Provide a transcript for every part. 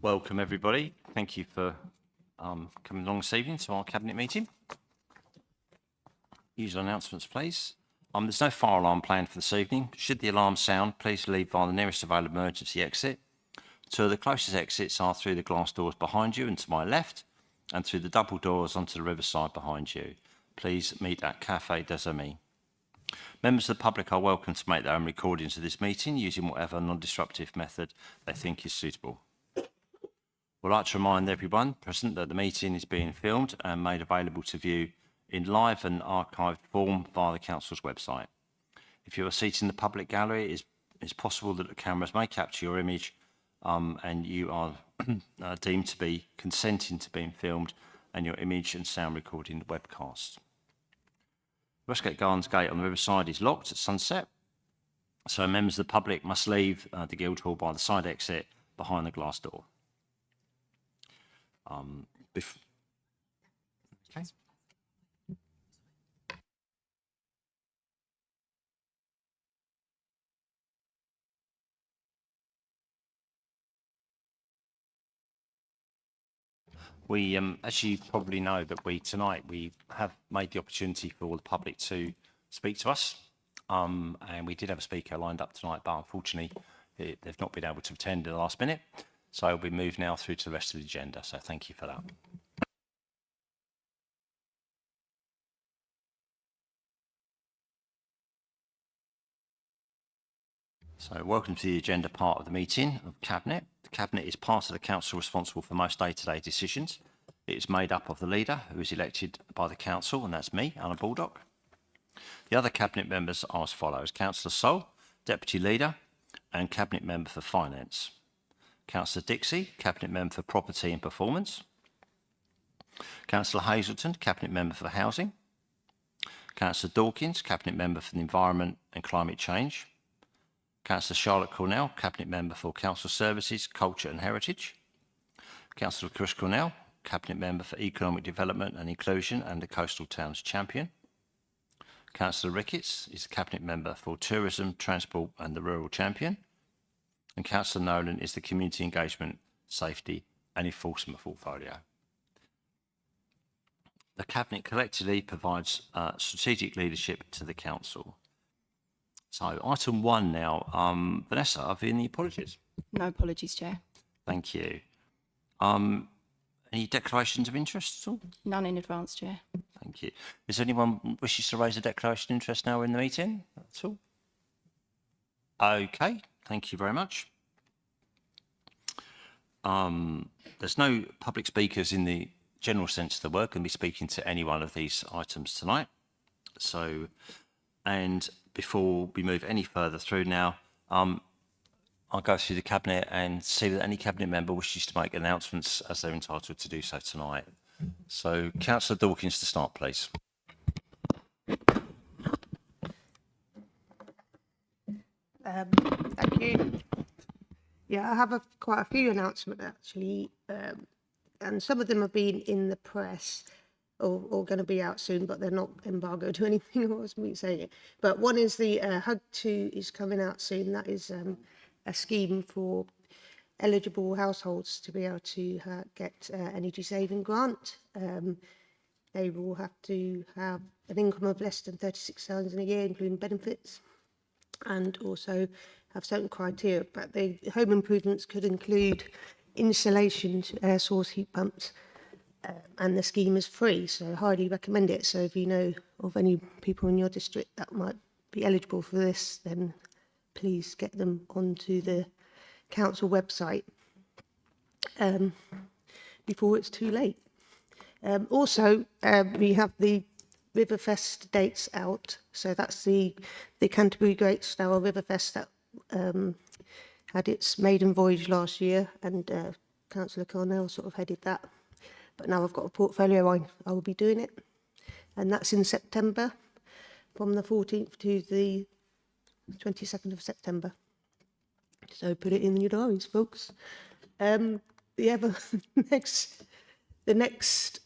Welcome everybody. Thank you for coming along this evening to our Cabinet meeting. Usual announcements, please. There's no fire alarm planned for this evening. Should the alarm sound, please leave via the nearest available emergency exit. Two of the closest exits are through the glass doors behind you and to my left, and through the double doors onto the riverside behind you. Please meet at Café des Amis. Members of the public are welcome to make their own recordings of this meeting using whatever non-disruptive method they think is suitable. We'd like to remind everyone present that the meeting is being filmed and made available to view in live and archived form via the Council's website. If you are seated in the public gallery, it's possible that the cameras may capture your image and you are deemed to be consenting to being filmed and your image and sound recording the webcast. Westgate Gardens Gate on the riverside is locked at sunset, so members of the public must leave the Guildhall by the side exit behind the glass door. Okay. We, as you probably know, that tonight we have made the opportunity for all the public to speak to us, and we did have a speaker lined up tonight, but unfortunately they've not been able to attend at the last minute. So we move now through to the rest of the agenda. So thank you for that. So welcome to the agenda part of the meeting of Cabinet. The Cabinet is part of the Council responsible for most day-to-day decisions. It is made up of the leader, who is elected by the Council, and that's me, Alan Baldock. The other Cabinet members are as follows: Councillor Sol, Deputy Leader, and Cabinet Member for Finance. Councillor Dixie, Cabinet Member for Property and Performance. Councillor Hazelton, Cabinet Member for Housing. Councillor Dawkins, Cabinet Member for the Environment and Climate Change. Councillor Charlotte Cornell, Cabinet Member for Council Services, Culture and Heritage. Councillor Chris Cornell, Cabinet Member for Economic Development and Inclusion and the Coastal Towns Champion. Councillor Ricketts is the Cabinet Member for Tourism, Transport and the Rural Champion. And Councillor Nolan is the Community Engagement, Safety and Enforcement portfolio. The Cabinet collectively provides strategic leadership to the Council. So item 1 now. Vanessa, have you any apologies? No apologies, Chair. Thank you. Any declarations of interest at all? None in advance, Chair. Thank you. Is there anyone wishes to raise a declaration of interest now in the meeting? That's all. Okay, thank you very much. There's no public speakers in the general sense of the word going to be speaking to any one of these items tonight. So, and before we move any further through now, I'll go through the Cabinet and see that any Cabinet member wishes to make announcements as they're entitled to do so tonight. So, Councillor Dawkins to start, please. Thank you. Yeah, I have quite a few announcements actually, and some of them have been in the press or going to be out soon, but they're not embargoed to anything. Or was me saying it. But one is the HUG 2 is coming out soon. That is a scheme for eligible households to be able to get energy saving grant. They will have to have an income of less than 36,000 a year, including benefits, and also have certain criteria. But the home improvements could include insulation, air source heat pumps, and the scheme is free, so I highly recommend it. So if you know of any people in your district that might be eligible for this, then please get them onto the council website before it's too late. Also, we have the Riverfest dates out. So that's the Canterbury Great Stour Riverfest that had its maiden voyage last year, and Councillor Cornell sort of headed that. But now I've got a portfolio, I will be doing it. And that's in September, from the 14th to the 22nd of September. So put it in your diaries, folks. The next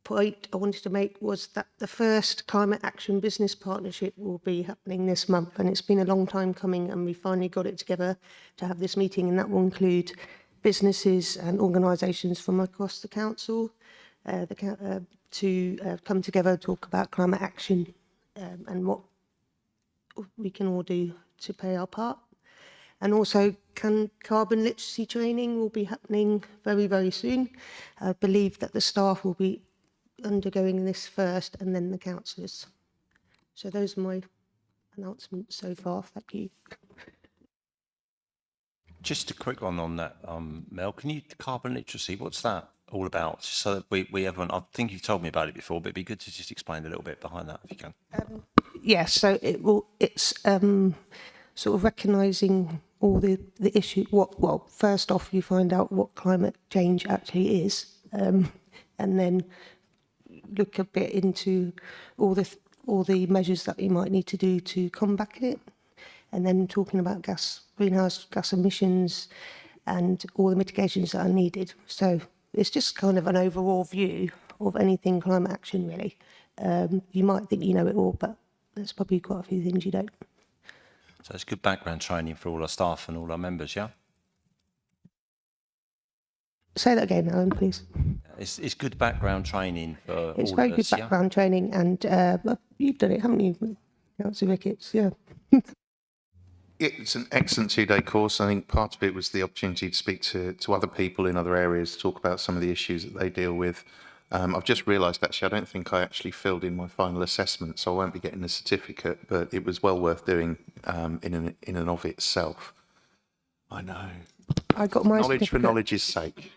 point I wanted to make was that the first Climate Action Business Partnership will be happening this month, and it's been a long time coming, and we finally got it together to have this meeting, and that will include businesses and organisations from across the council to come together, talk about climate action and what we can all do to play our part. And also, carbon literacy training will be happening very, very soon. I believe that the staff will be undergoing this first and then the councillors. So those are my announcements so far. Thank you. Just a quick one on that, Mel. Can you, carbon literacy, what's that all about? Just so that we everyone, I think you've told me about it before, but it'd be good to just explain a little bit behind that if you can. Yes, so it's sort of recognising all the issue. Well, first off, you find out what climate change actually is, and then look a bit into all the measures that you might need to do to combat it, and then talking about greenhouse gas emissions and all the mitigations that are needed. So it's just kind of an overall view of anything climate action, really. You might think you know it all, but there's probably quite a few things you don't. So it's good background training for all our staff and all our members, yeah? Say that again, Alan, please. It's good background training for It's all very of good us, yeah? background training, and you've done it, haven't you, Councillor Ricketts? Yeah. It's an excellent 2-day course. I think part of it was the opportunity to speak to other people in other areas, talk about some of the issues that they deal with. I've just realised, actually, I don't think I actually filled in my final assessment, so I won't be getting the certificate, but it was well worth doing in and of itself. I know. I got my Knowledge for certificate. knowledge's sake.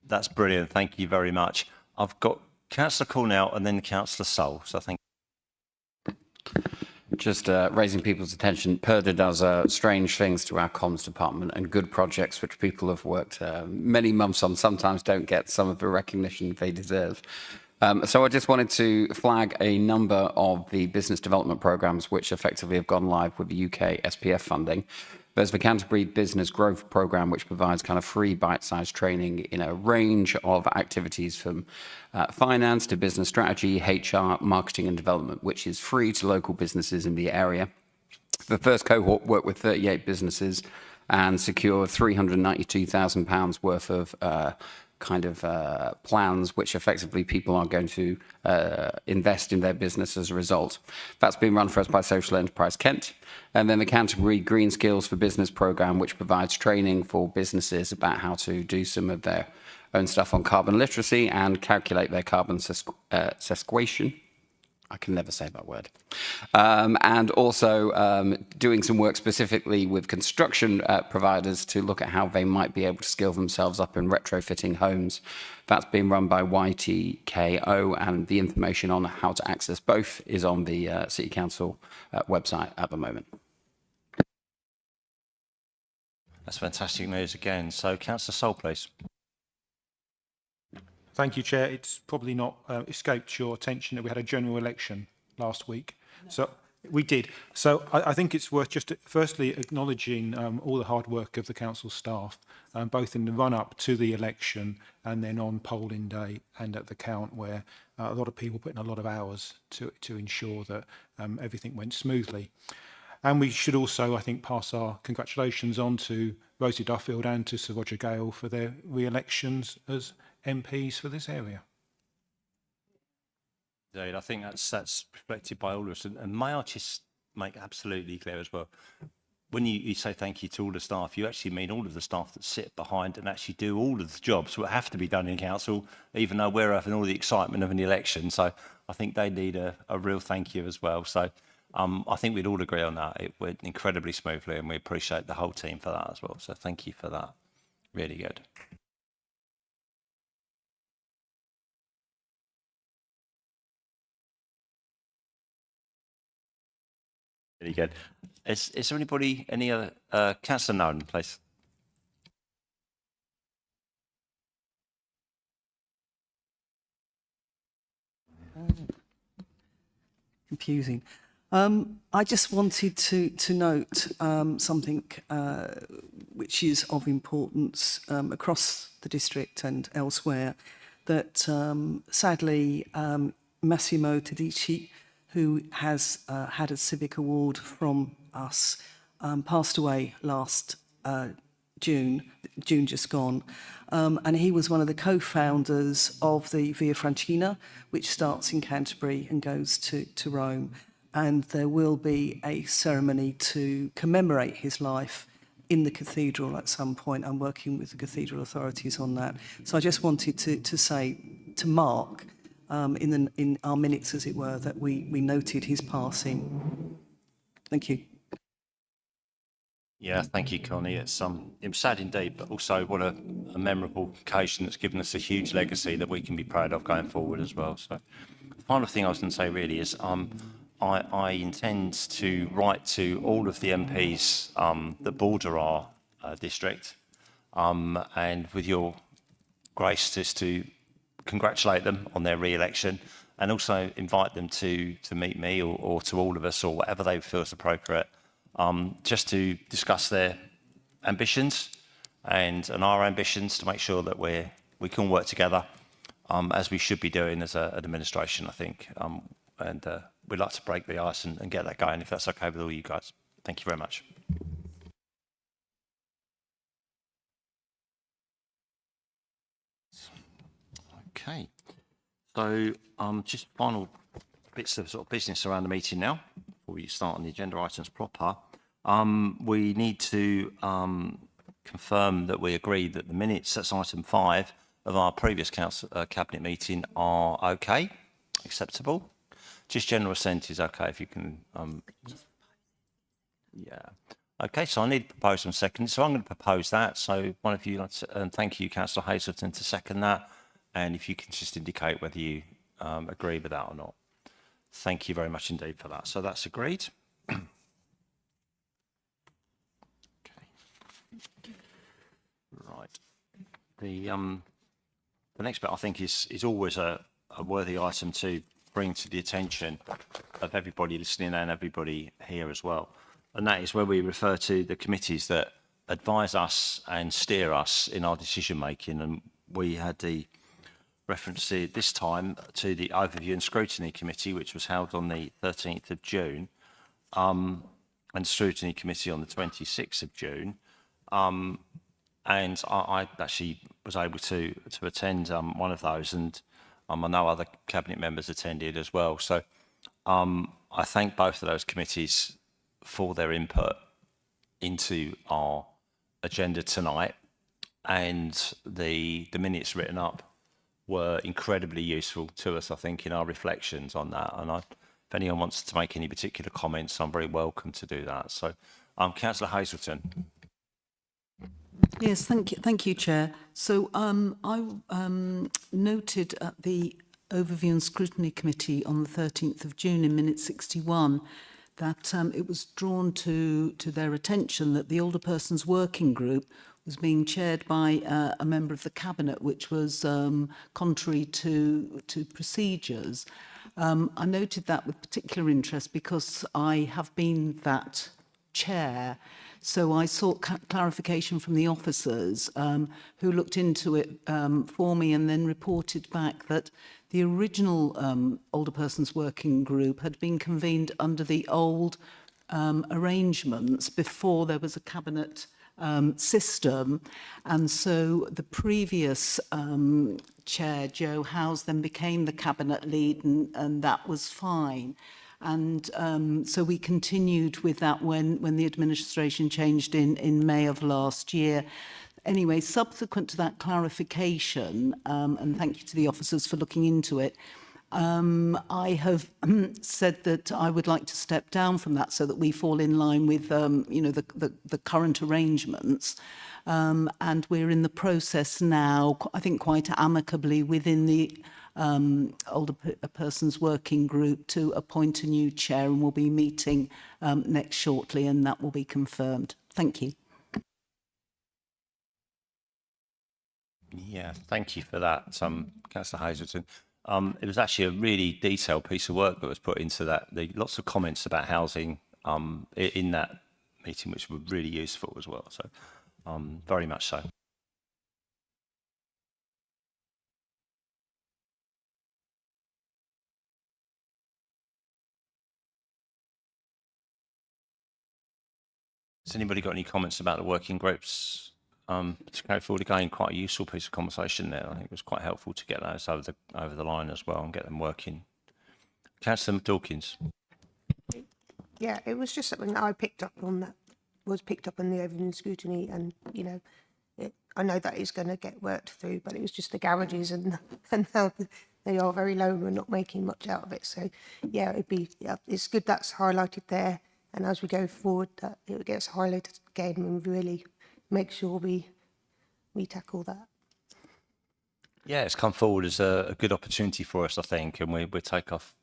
That's brilliant. Thank you very much. I've got Councillor Cornell and then Councillor Soul. So thank Just raising people's attention, PERDA does strange things to our comms department, and good projects which people have worked many months on sometimes don't get some of the recognition they deserve. So I just wanted to flag a number of the business development programs which effectively have gone live with the UK SPF funding. There's the Canterbury Business Growth Programme, which provides kind of free bite-sized training in a range of activities from finance to business strategy, HR, marketing and development, which is free to local businesses in the area. The first cohort worked with 38 businesses and secured £392,000 worth of plans which effectively people are going to invest in their business as a result. That's been run for us by Social Enterprise Kent. And then the Canterbury Green Skills for Business programme, which provides training for businesses about how to do some of their own stuff on carbon literacy and calculate their carbon sequestration. I can never say that word. And also doing some work specifically with construction providers to look at how they might be able to skill themselves up in retrofitting homes. That's being run by YTKO, and the information on how to access both is on the City Council website at the moment. That's fantastic news again. So Councillor Soul, please. Thank you, Chair. It's probably not escaped your attention that we had a general election last week. So we did. So I think it's worth just firstly acknowledging all the hard work of the council staff, both in the run-up to the election and then on polling day and at the count, where a lot of people put in a lot of hours to ensure that everything went smoothly. And we should also, I think, pass our congratulations on to Rosie Duffield and to Sir Roger Gale for their re-elections as MPs for this area. Indeed, I think that's reflected by all of us. And may I just make absolutely clear as well, when you say thank you to all the staff, you actually mean all of the staff that sit behind and actually do all of the jobs that have to be done in council, even though we're having all the excitement of an election. So I think they need a real thank you as well. So I think we'd all agree on that. It went incredibly smoothly, and we appreciate the whole team for that as well. So thank you for that. Really good. Really good. Is there anybody, any other, Councillor Nolan, please? Confusing. I just wanted to note something which is of importance across the district and elsewhere, that sadly Massimo Tedici, who has had a civic award from us, passed away last June just gone, and he was one of the co-founders of the Via Francina, which starts in Canterbury and goes to Rome. And there will be a ceremony to commemorate his life in the cathedral at some point. I'm working with the cathedral authorities on that. So I just wanted to say, to mark in our minutes, as it were, that we noted his passing. Thank you. Yeah, thank you, Connie. It was sad indeed, but also what a memorable occasion that's given us a huge legacy that we can be proud of going forward as well. So, the final thing I was going to say really is I intend to write to all of the MPs that border our district, and with your grace, just to congratulate them on their re-election, and also invite them to meet me or to all of us, or whatever they feel is appropriate, just to discuss their ambitions and our ambitions, to make sure that we can work together as we should be doing as an administration, I think. And we'd like to break the ice and get that going, if that's okay with all you guys. Thank you very much. Okay. So just final bits of sort of business around the meeting now, before we start on the agenda items proper. We need to confirm that we agree that the minutes, that's item 5 of our previous council cabinet meeting, are okay, acceptable. Just general assent is okay, if you can. Yeah. Okay, so I need to propose some seconds. So I'm going to propose that. So one of you, and thank you, Councillor Hazleton, to second that. And if you can just indicate whether you agree with that or not. Thank you very much indeed for that. So that's agreed. Okay. Right. The next bit, I think, is always a worthy item to bring to the attention of everybody listening and everybody here as well. And that is where we refer to the committees that advise us and steer us in our decision making. And we had the reference this time to the Overview and Scrutiny Committee, which was held on the 13th of June, and Scrutiny Committee on the 26th of June. And I actually was able to attend one of those, and I know other cabinet members attended as well. So I thank both of those committees for their input into our agenda tonight, and the minutes written up were incredibly useful to us, I think, in our reflections on that. And if anyone wants to make any particular comments, I'm very welcome to do that. So, Councillor Hazleton. Yes, thank you, Chair. So I noted at the Overview and Scrutiny Committee on the 13th of June in minute 61 that it was drawn to their attention that the Older Persons Working Group was being chaired by a member of the Cabinet, which was contrary to procedures. I noted that with particular interest because I have been that chair. So I sought clarification from the officers who looked into it for me and then reported back that the original Older Persons Working Group had been convened under the old arrangements before there was a cabinet system. And so the previous chair, Joe Howes, then became the cabinet lead, and that was fine. And so we continued with that when the administration changed in May of last year. Anyway, subsequent to that clarification, and thank you to the officers for looking into it, I have said that I would like to step down from that so that we fall in line with, the current arrangements. And we're in the process now, I think quite amicably within the Older Persons Working Group, to appoint a new chair, and we'll be meeting next shortly, and that will be confirmed. Thank you. Yeah, thank you for that, Councillor Hazleton. It was actually a really detailed piece of work that was put into that. Lots of comments about housing in that meeting, which were really useful as well. So, very much so. Has anybody got any comments about the working groups? To go forward again, quite a useful piece of conversation there. I think it was quite helpful to get those over the line as well and get them working. Councillor Dawkins. Yeah, it was just something that I picked up on that was picked up in the overview scrutiny, and I know that is going to get worked through, but it was just the garages and how they are very low and we're not making much out of it. So yeah, it's good that's highlighted there, and as we go forward, that it gets highlighted again and we really make sure we tackle that. Yeah, it's come forward as a good opportunity for us, I think, and we take off.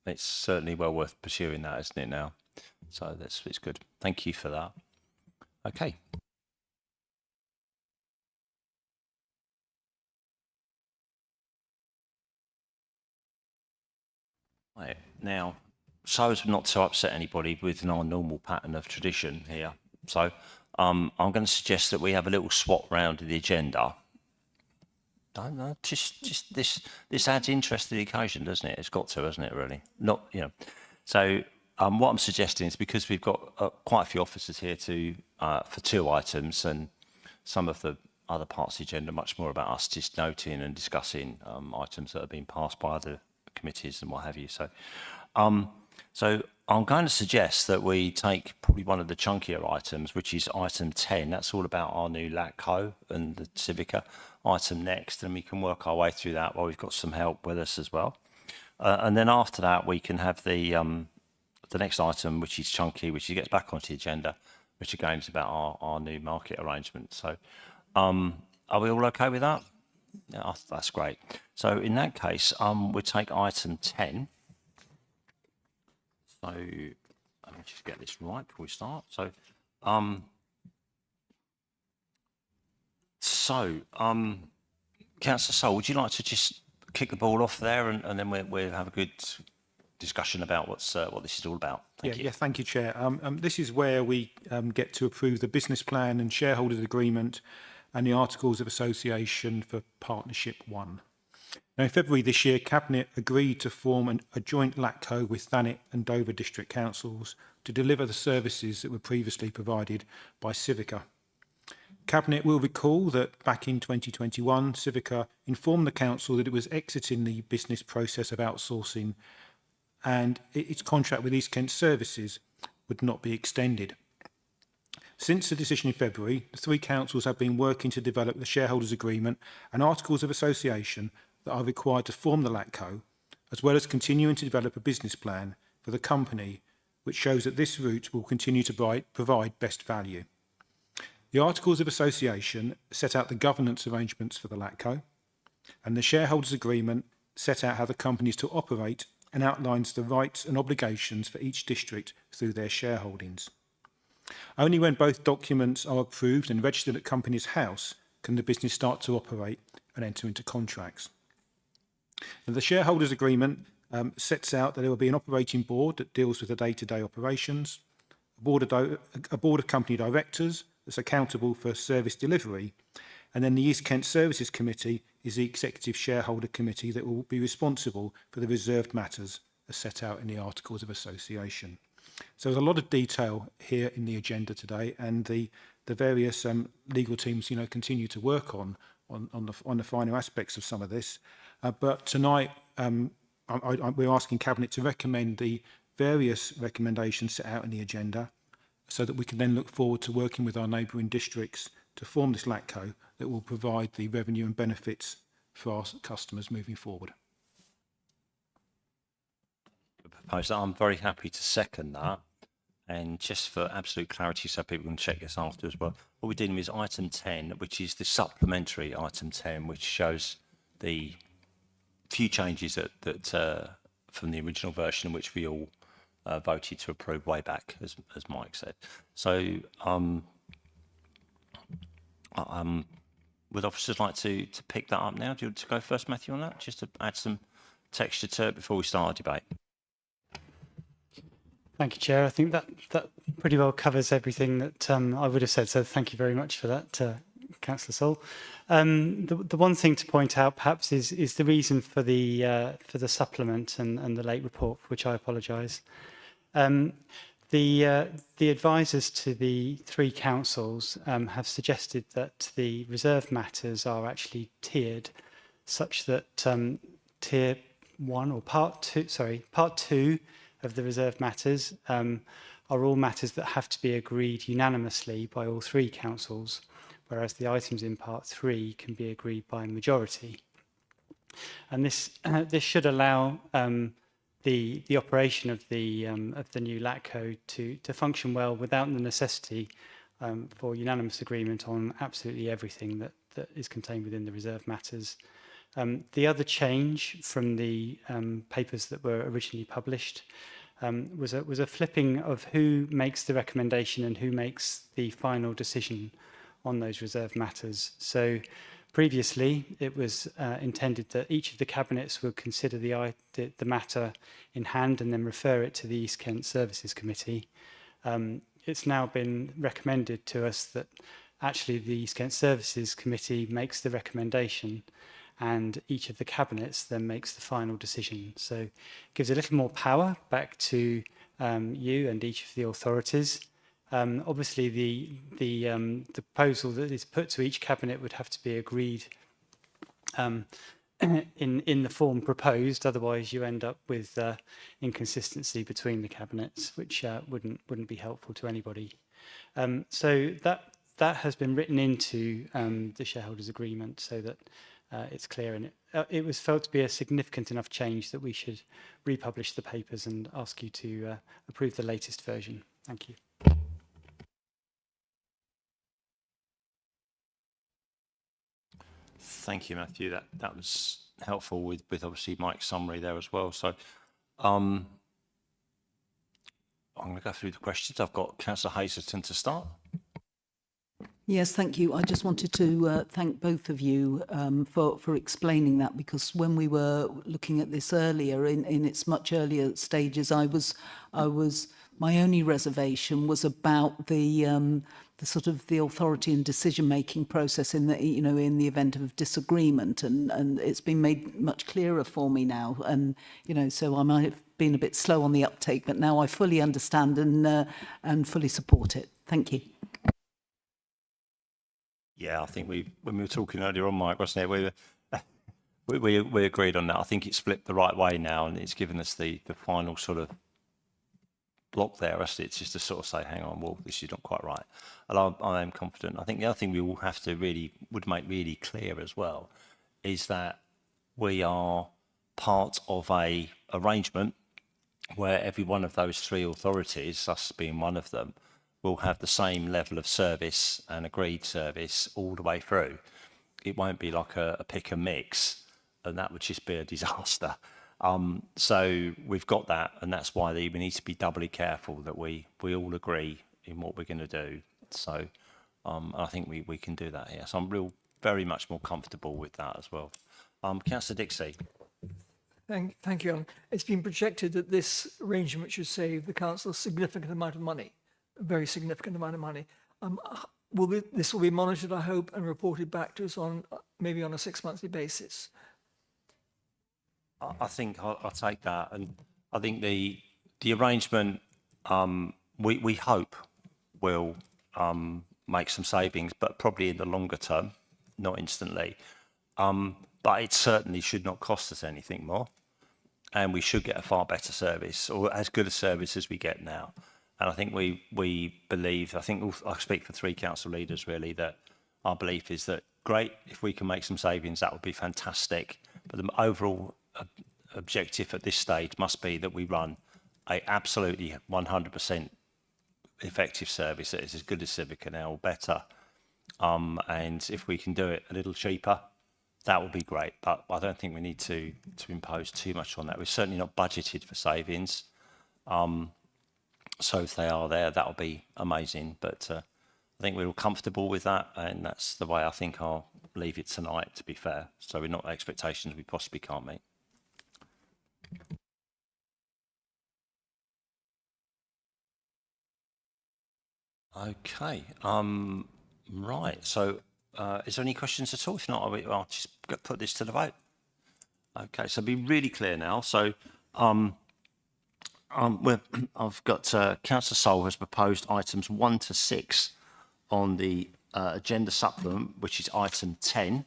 It's certainly well worth pursuing that, isn't it now? So it's good. Thank you for that. Okay. Right, now, so as not to upset anybody with our normal pattern of tradition here, so I'm going to suggest that we have a little swap round of the agenda. Don't know, just this adds interest to the occasion, doesn't it? It's got to, hasn't it, really? Not, So what I'm suggesting is, because we've got quite a few officers here for 2 items, and some of the other parts of the agenda much more about us just noting and discussing items that have been passed by other committees and what have you. So I'm going to suggest that we take probably one of the chunkier items, which is item 10. That's all about our new LATCO and the Civica item next, and we can work our way through that while we've got some help with us as well. And then after that, we can have the next item, which is chunky, which gets back onto the agenda, which again is about our new market arrangement. So are we all okay with that? Yeah, that's great. So in that case, we'll take item 10. So let me just get this right before we start. So, Councillor Sol, would you like to just kick the ball off there, and then we'll have a good discussion about what this is all about? Thank you. Yeah, thank you, Chair. This is where we get to approve the business plan and shareholders agreement and the Articles of Association for Partnership 1. Now, in February this year, Cabinet agreed to form a joint LATCO with Thanet and Dover District Councils to deliver the services that were previously provided by Civica. Cabinet will recall that back in 2021, Civica informed the Council that it was exiting the business process of outsourcing, and its contract with East Kent Services would not be extended. Since the decision in February, the 3 councils have been working to develop the shareholders' agreement and articles of association that are required to form the LATCO, as well as continuing to develop a business plan for the company, which shows that this route will continue to provide best value. The articles of association set out the governance arrangements for the LATCO, and the shareholders' agreement set out how the company is to operate and outlines the rights and obligations for each district through their shareholdings. Only when both documents are approved and registered at Companies House can the business start to operate and enter into contracts. Now, the shareholders' agreement sets out that there will be an operating board that deals with the day-to-day operations, a board of company directors that's accountable for service delivery, and then the East Kent Services Committee is the executive shareholder committee that will be responsible for the reserved matters as set out in the Articles of Association. So there's a lot of detail here in the agenda today, and the various legal teams, continue to work on the finer aspects of some of this. But tonight, we're asking Cabinet to recommend the various recommendations set out in the agenda, so that we can then look forward to working with our neighbouring districts to form this LATCO that will provide the revenue and benefits for our customers moving forward. I'm very happy to second that. And just for absolute clarity, so people can check this after as well, what we're dealing with is item 10, which is the supplementary item 10, which shows the few changes that from the original version, which we all voted to approve way back, as Mike said. So would officers like to pick that up now? Do you want to go first, Matthew, on that, just to add some texture to it before we start our debate? Thank you, Chair. I think that pretty well covers everything that I would have said. So thank you very much for that, Councillor Sol. The one thing to point out, perhaps, is the reason for the supplement and the late report, for which I apologise. The advisors to the three councils have suggested that the reserve matters are actually tiered, such that tier one or part two of the reserve matters are all matters that have to be agreed unanimously by all three councils, whereas the items in part three can be agreed by majority. And this should allow the operation of the new LATCO to function well without the necessity for unanimous agreement on absolutely everything that is contained within the reserve matters. The other change from the papers that were originally published was a flipping of who makes the recommendation and who makes the final decision on those reserve matters. So previously, it was intended that each of the cabinets would consider the matter in hand and then refer it to the East Kent Services Committee. It's now been recommended to us that actually the East Kent Services Committee makes the recommendation and each of the cabinets then makes the final decision. So it gives a little more power back to you and each of the authorities. Obviously, the proposal that is put to each cabinet would have to be agreed in the form proposed. Otherwise, you end up with inconsistency between the cabinets, which wouldn't be helpful to anybody. So that has been written into the shareholders' agreement so that it's clear, and it was felt to be a significant enough change that we should republish the papers and ask you to approve the latest version. Thank you. Thank you, Matthew. That was helpful with obviously Mike's summary there as well. So I'm going to go through the questions. I've got Councillor Hazelton to start. Yes, thank you. I just wanted to thank both of you for explaining that, because when we were looking at this earlier, in its much earlier stages, my only reservation was about the sort of the authority and decision-making process in the event of disagreement, and it's been made much clearer for me now, and so I might have been a bit slow on the uptake, but now I fully understand and fully support it. Thank you. Yeah, I think when we were talking earlier on, Mike, wasn't it? We agreed on that. I think it's flipped the right way now, and it's given us the final sort of block there. It's just to sort of say, hang on, well, this is not quite right. And I am confident. I think the other thing we all have to would make really clear as well is that we are part of a arrangement where every one of those three authorities, us being one of them, will have the same level of service and agreed service all the way through. It won't be like a pick and mix, and that would just be a disaster. So we've got that, and that's why we need to be doubly careful that we all agree in what we're going to do. So I think we can do that here. So I'm very much more comfortable with that as well. Councillor Dixie. Thank you, Alan. It's been projected that this arrangement should save the council a significant amount of money, a very significant amount of money. This will be monitored, I hope, and reported back to us on maybe on a 6-monthly basis. I think I'll take that, and I think the arrangement we hope will make some savings, but probably in the longer term, not instantly. But it certainly should not cost us anything more, and we should get a far better service, or as good a service as we get now. And I think we believe, I think I speak for three council leaders really, that our belief is that great, if we can make some savings, that would be fantastic. But the overall objective at this stage must be that we run a absolutely 100% effective service that is as good as Civica now or better. And if we can do it a little cheaper, that would be great. But I don't think we need to impose too much on that. We're certainly not budgeted for savings. So if they are there, that'll be amazing. But I think we're all comfortable with that, and that's the way I think I'll leave it tonight, to be fair. So we're not expectations we possibly can't meet. Okay. Right. So is there any questions at all? If not, I'll just put this to the vote. Okay. So be really clear now. So I've got Councillor Sol has proposed items 1 to 6 on the agenda supplement, which is item 10,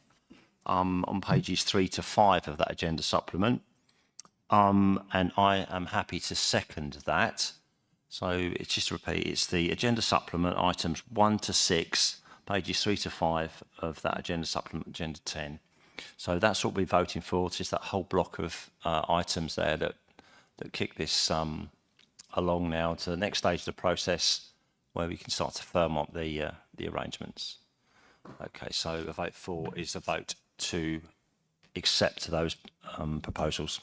on pages 3 to 5 of that agenda supplement. And I am happy to second that. So it's just to repeat, it's the agenda supplement items 1 to 6, pages 3 to 5 of that agenda supplement, agenda 10. So that's what we're voting for. It's just that whole block of items there that kick this along now to the next stage of the process, where we can start to firm up the arrangements. Okay, so a vote for is a vote to accept those proposals.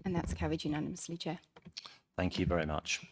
And that's carried unanimously, Chair. Thank you very much.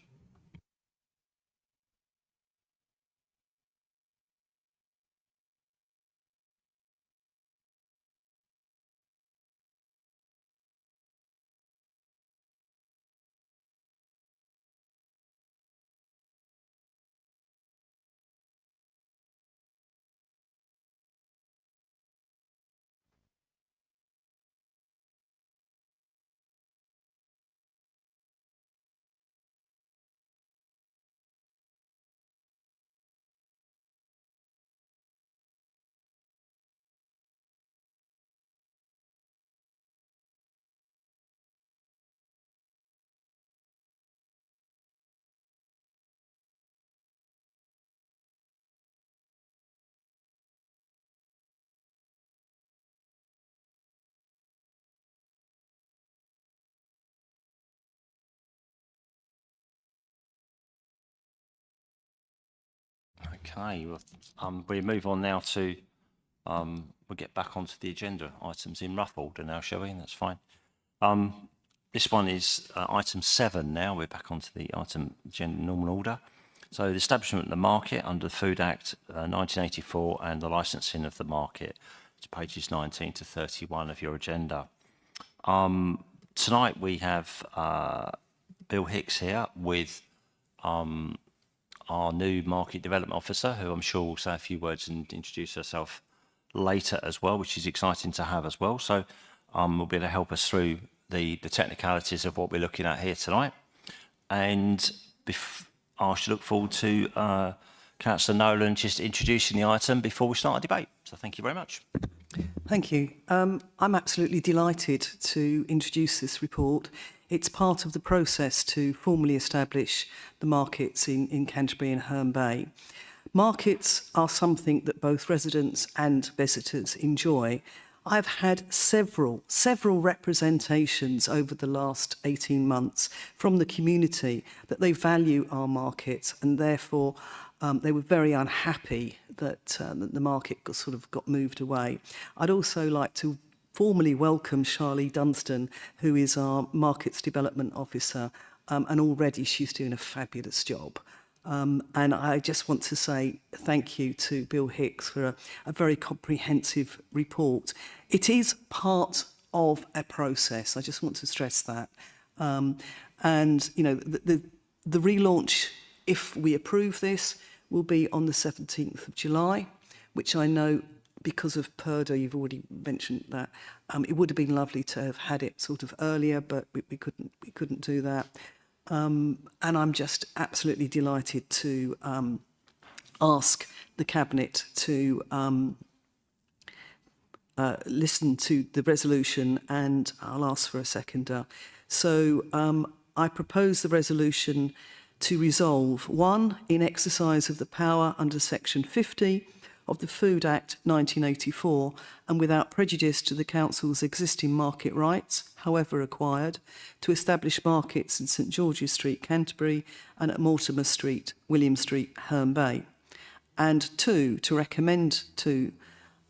Okay, well, we move on now to, we'll get back onto the agenda items in rough order now, shall we? That's fine. This one is item 7 now. We're back onto the item agenda normal order. So the establishment of the market under the Food Act 1984 and the licensing of the market. It's pages 19 to 31 of your agenda. Tonight we have Bill Hicks here with our new Market Development Officer, who I'm sure will say a few words and introduce herself later as well, which is exciting to have as well. So will be able to help us through the technicalities of what we're looking at here tonight. And I should look forward to Councillor Nolan just introducing the item before we start our debate. So thank you very much. Thank you. I'm absolutely delighted to introduce this report. It's part of the process to formally establish the markets in Canterbury and Herne Bay. Markets are something that both residents and visitors enjoy. I've had several representations over the last 18 months from the community that they value our markets, and therefore they were very unhappy that the market got moved away. I'd also like to formally welcome Charlie Dunstan, who is our Markets Development Officer, and already she's doing a fabulous job. And I just want to say thank you to Bill Hicks for a very comprehensive report. It is part of a process. I just want to stress that. And, you know, the relaunch, if we approve this, will be on the 17th of July, which I know, because of PERDA, you've already mentioned that, it would have been lovely to have had it sort of earlier, but we couldn't do that. And I'm just absolutely delighted to ask the Cabinet to listen to the resolution, and I'll ask for a seconder. So I propose the resolution to resolve: 1, in exercise of the power under Section 50 of the Food Act 1984 and without prejudice to the Council's existing market rights, however acquired, to establish markets in St George's Street, Canterbury, and at Mortimer Street, William Street, Herne Bay. And 2, to recommend to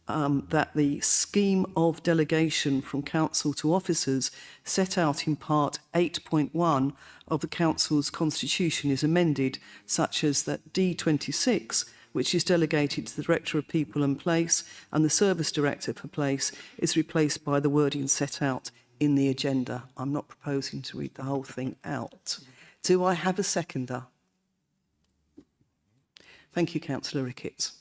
that the scheme of delegation from Council to officers set out in Part 8.1 of the Council's Constitution is amended, such as that D26, which is delegated to the Director of People and Place and the Service Director for Place, is replaced by the wording set out in the agenda. I'm not proposing to read the whole thing out. Do I have a seconder? Thank you, Councillor Ricketts.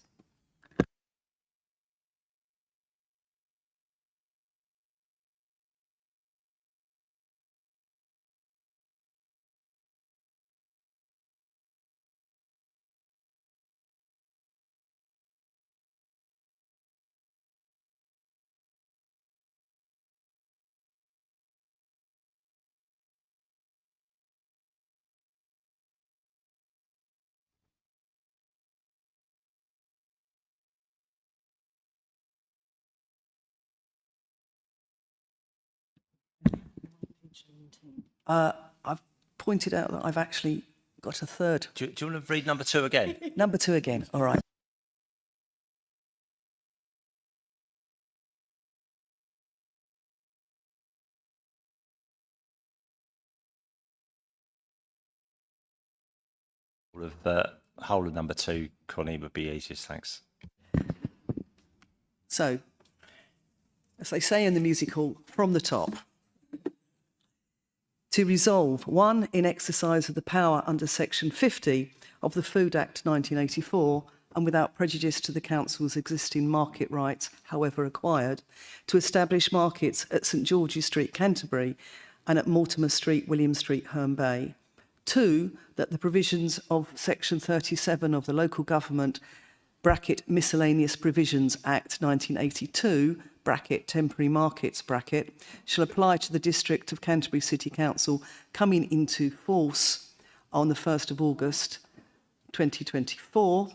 I've pointed out that I've actually got a third. Do you want to read number 2 again? Number 2 again, all right. Whole of number 2, Connie, would be easiest, thanks. So, as they say in the musical, from the top. To resolve, 1, in exercise of the power under Section 50 of the Food Act 1984, and without prejudice to the Council's existing market rights, however acquired, to establish markets at St George's Street, Canterbury, and at Mortimer Street, William Street, Herne Bay. 2, that the provisions of Section 37 of the Local Government (bracket Miscellaneous Provisions Act 1982) (bracket Temporary Markets) (bracket) shall apply to the District of Canterbury City Council coming into force on the 1st of August 2024.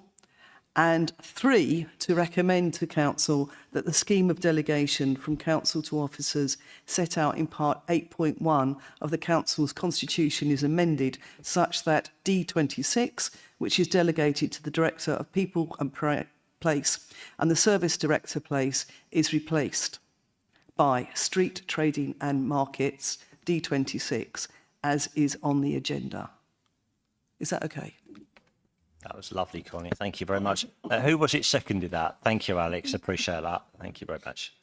And 3, to recommend to Council that the scheme of delegation from Council to officers set out in Part 8.1 of the Council's Constitution is amended such that D26, which is delegated to the Director of People and Place, and the Service Director Place, is replaced by Street Trading and Markets, D26, as is on the agenda. Is that okay? That was lovely, Connie. Thank you very much. Who was it seconded that? Thank you, Alex. Appreciate that. Thank you very much.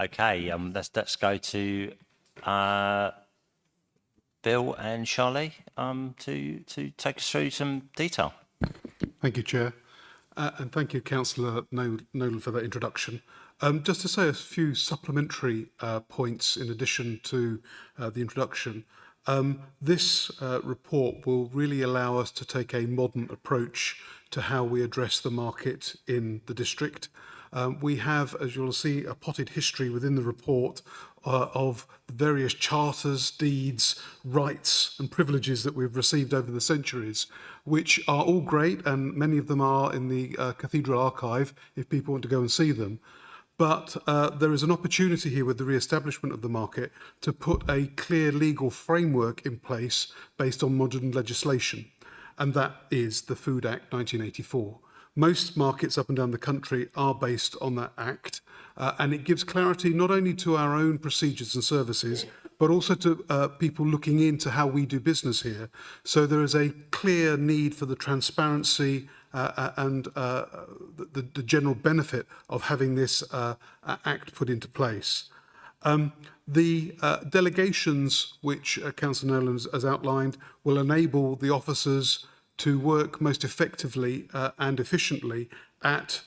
Okay, let's go to Bill and Charlie to take us through some detail. Thank you, Chair. And thank you, Councillor Nolan, for that introduction. Just to say a few supplementary points in addition to the introduction. This report will really allow us to take a modern approach to how we address the market in the district. We have, as you'll see, a potted history within the report of the various charters, deeds, rights and privileges that we've received over the centuries, which are all great, and many of them are in the Cathedral Archive if people want to go and see them. But there is an opportunity here with the re-establishment of the market to put a clear legal framework in place based on modern legislation, and that is the Food Act 1984. Most markets up and down the country are based on that act, and it gives clarity not only to our own procedures and services, but also to people looking into how we do business here. So there is a clear need for the transparency and the general benefit of having this act put into place. The delegations which Councillor Nolan has outlined will enable the officers to work most effectively and efficiently at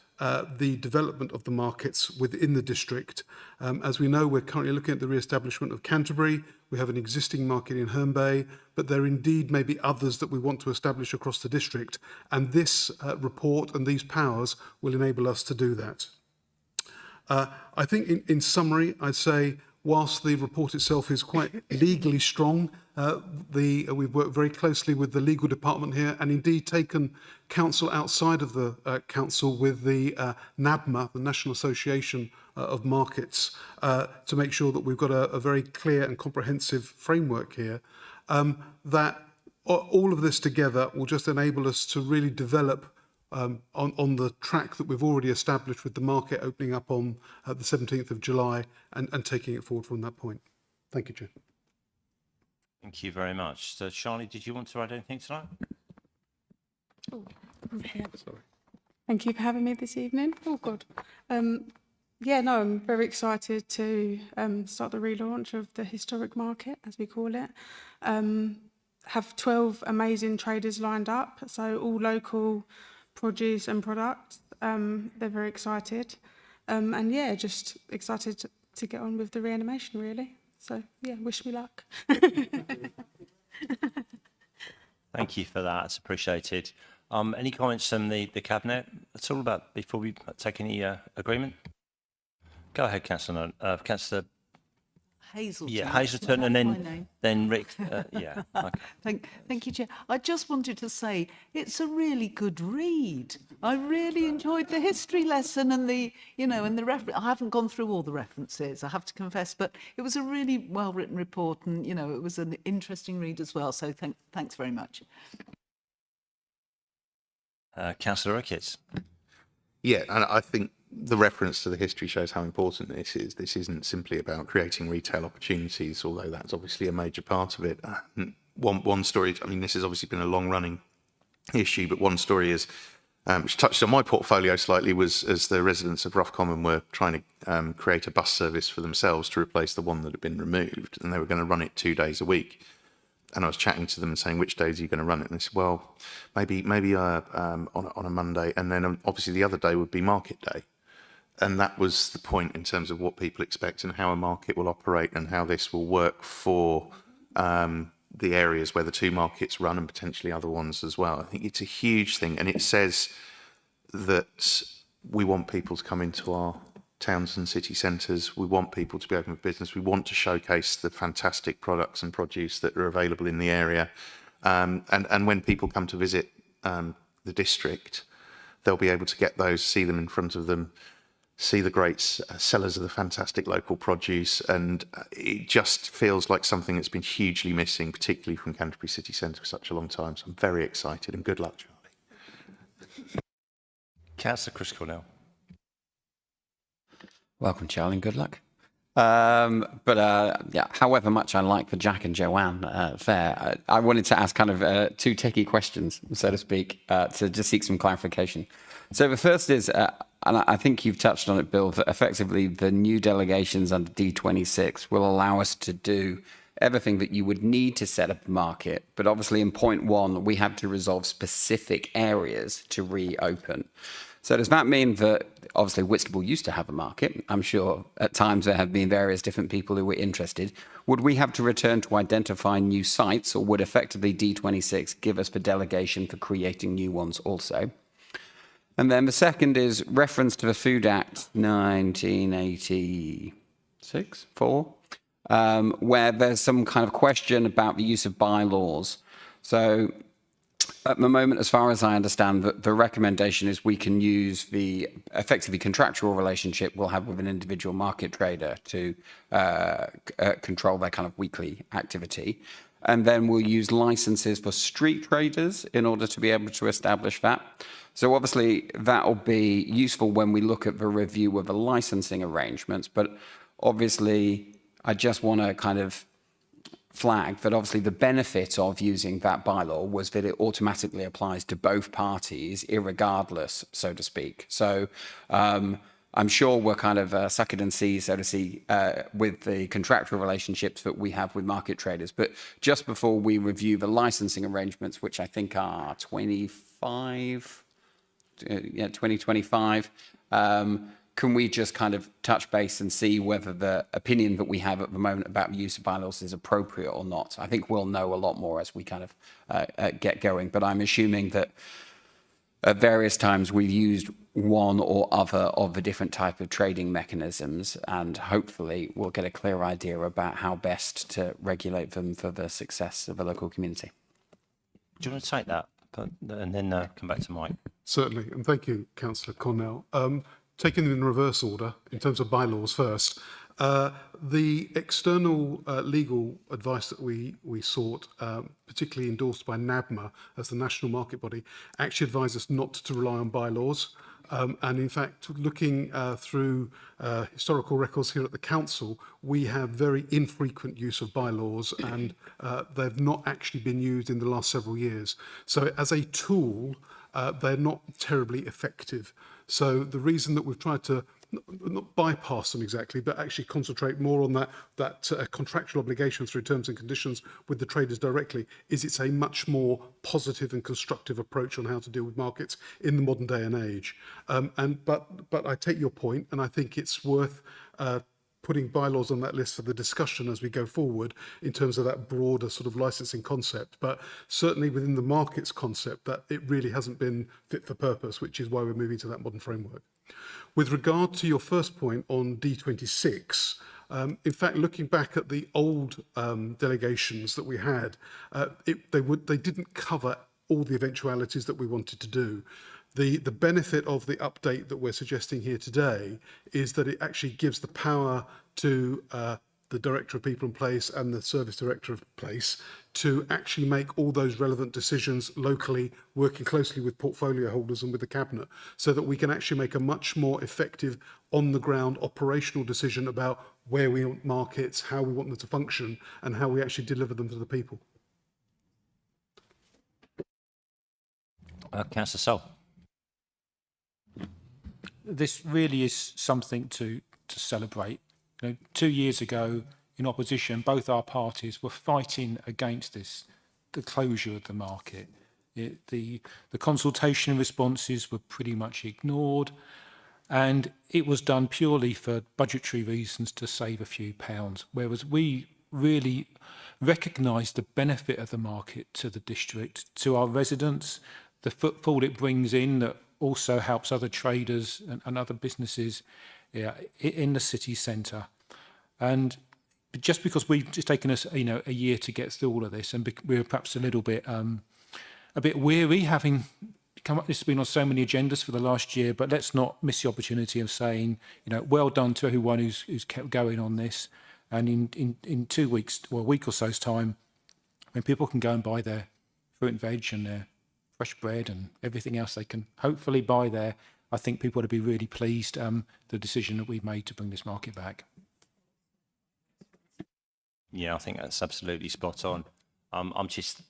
the development of the markets within the district. As we know, we're currently looking at the re-establishment of Canterbury. We have an existing market in Herne Bay, but there indeed may be others that we want to establish across the district. And this report and these powers will enable us to do that. I think in summary, I'd say whilst the report itself is quite legally strong, we've worked very closely with the legal department here and indeed taken counsel outside of the council with the NABMA, the National Association of Markets, to make sure that we've got a very clear and comprehensive framework here. That all of this together will just enable us to really develop on the track that we've already established with the market opening up on the 17th of July and taking it forward from that point. Thank you, Chair. Thank you very much. So, Charlie, did you want to add anything tonight? Sorry. Thank you for having me this evening. Oh, God. Yeah, no, I'm very excited to start the relaunch of the historic market, as we call it. Have 12 amazing traders lined up, so all local produce and products. They're very excited. And yeah, just excited to get on with the reanimation, really. So yeah, wish me luck. Thank you for that. It's appreciated. Any comments from the Cabinet at all about before we take any agreement? Go ahead, Councillor. Councillor. Hazelton. Yeah, That's Hazelton, my and name. then Rick. Yeah. Okay. Thank you, Chair. I just wanted to say it's a really good read. I really enjoyed the history lesson and the reference. I haven't gone through all the references, I have to confess, but it was a really well-written report, and it was an interesting read as well. So thanks very much. Councillor Ricketts. Yeah, and I think the reference to the history shows how important this is. This isn't simply about creating retail opportunities, although that's obviously a major part of it. One story, I mean, this has obviously been a long-running issue, but one story is, which touched on my portfolio slightly, was as the residents of Rough Common were trying to create a bus service for themselves to replace the one that had been removed, and they were going to run it 2 days a week. And I was chatting to them and saying, which days are you going to run it? And they said, well, maybe on a Monday. And then obviously the other day would be market day. And that was the point in terms of what people expect and how a market will operate and how this will work for the areas where the two markets run and potentially other ones as well. I think it's a huge thing. And it says that we want people to come into our towns and city centres. We want people to be open for business. We want to showcase the fantastic products and produce that are available in the area. And when people come to visit the district, they'll be able to get those, see them in front of them, see the great sellers of the fantastic local produce. And it just feels like something that's been hugely missing, particularly from Canterbury City Centre for such a long time. So I'm very excited, and good luck, Charlie. Councillor Chris Cornell. Welcome, Charlie, and good luck. Yeah, however much I like the Jack and Joanne fair, I wanted to ask kind of two techie questions, so to speak, to just seek some clarification. So the first is, and I think you've touched on it, Bill, that effectively the new delegations under D26 will allow us to do everything that you would need to set up a market. But obviously in point one, we have to resolve specific areas to reopen. So does that mean that obviously Whitstable used to have a market? I'm sure at times there have been various different people who were interested. Would we have to return to identify new sites, or would effectively D26 give us the delegation for creating new ones also? And then the second is reference to the Food Act 1986, where there's some kind of question about the use of bylaws. So at the moment, as far as I understand, the recommendation is we can use the effectively contractual relationship we'll have with an individual market trader to control their kind of weekly activity. And then we'll use licenses for street traders in order to be able to establish that. So obviously that will be useful when we look at the review of the licensing arrangements. But obviously, I just want to kind of flag that obviously the benefit of using that bylaw was that it automatically applies to both parties, irregardless, so to speak. So I'm sure we're kind of suck it and see, so to see, with the contractual relationships that we have with market traders. But just before we review the licensing arrangements, which I think are 2025, can we just kind of touch base and see whether the opinion that we have at the moment about the use of bylaws is appropriate or not? I think we'll know a lot more as we kind of get going, but I'm assuming that at various times we've used one or other of the different type of trading mechanisms, and hopefully we'll get a clear idea about how best to regulate them for the success of the local community. Do you want to take that and then come back to Mike? Certainly, and thank you, Councillor Cornell. Taking them in reverse order, in terms of bylaws first, the external legal advice that we sought, particularly endorsed by NABMA as the national market body, actually advised us not to rely on bylaws. And in fact, looking through historical records here at the council, we have very infrequent use of bylaws, and they've not actually been used in the last several years. So as a tool, they're not terribly effective. So the reason that we've tried to not bypass them exactly, but actually concentrate more on that contractual obligation through terms and conditions with the traders directly, is it's a much more positive and constructive approach on how to deal with markets in the modern day and age. But I take your point, and I think it's worth putting bylaws on that list for the discussion as we go forward in terms of that broader sort of licensing concept. But certainly within the markets concept, that it really hasn't been fit for purpose, which is why we're moving to that modern framework. With regard to your first point on D26, in fact, looking back at the old delegations that we had, they didn't cover all the eventualities that we wanted to do. The benefit of the update that we're suggesting here today is that it actually gives the power to the Director of People and Place and the Service Director of Place to actually make all those relevant decisions locally, working closely with portfolio holders and with the Cabinet, so that we can actually make a much more effective on-the-ground operational decision about where we want markets, how we want them to function, and how we actually deliver them to the people. Councillor Sol. This really is something to celebrate. You know, 2 years ago, in opposition, both our parties were fighting against this, the closure of the market. The consultation responses were pretty much ignored, and it was done purely for budgetary reasons to save a few pounds, whereas we really recognise the benefit of the market to the district, to our residents, the footfall it brings in that also helps other traders and other businesses in the city centre. And just because it's taken us, a year to get through all of this, and we're perhaps a little bit weary, having come up, this has been on so many agendas for the last year, but let's not miss the opportunity of saying, well done to everyone who's kept going on this. And in 2 weeks, or a week or so's time, when people can go and buy their fruit and veg and their fresh bread and everything else they can hopefully buy there, I think people would be really pleased the decision that we've made to bring this market back. Yeah, I think that's absolutely spot on. I'm just,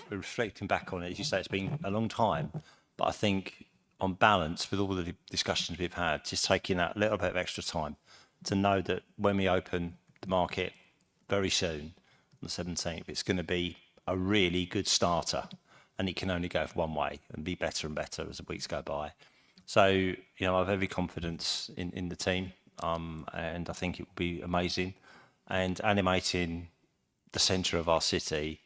reflecting back on it, as you say, it's been a long time, but I think on balance with all the discussions we've had, just taking that little bit of extra time to know that when we open the market very soon, on the 17th, it's going to be a really good starter, and it can only go one way and be better and better as the weeks go by. So, I have every confidence in the team, and I think it will be amazing. And animating the centre of our city,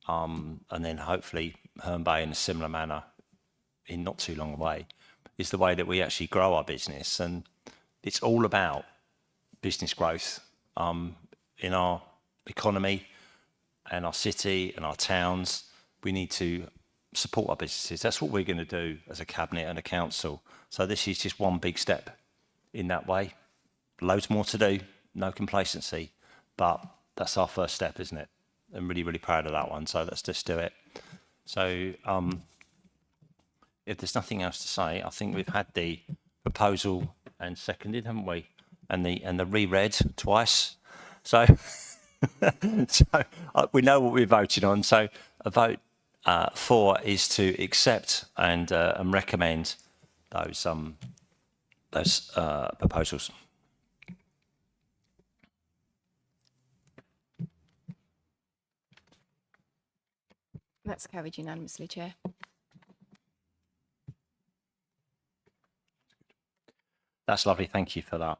and then hopefully Herne Bay in a similar manner in not too long away, is the way that we actually grow our business. And it's all about business growth in our economy and our city and our towns. We need to support our businesses. That's what we're going to do as a Cabinet and a council. So this is just one big step in that way. Loads more to do, no complacency, but that's our first step, isn't it? I'm really, really proud of that one. So let's just do it. So if there's nothing else to say, I think we've had the proposal and seconded, haven't we? And the reread twice. So, we know what we're voting on. So a vote for is to accept and recommend those proposals. That's carried unanimously, Chair. That's lovely. Thank you for that.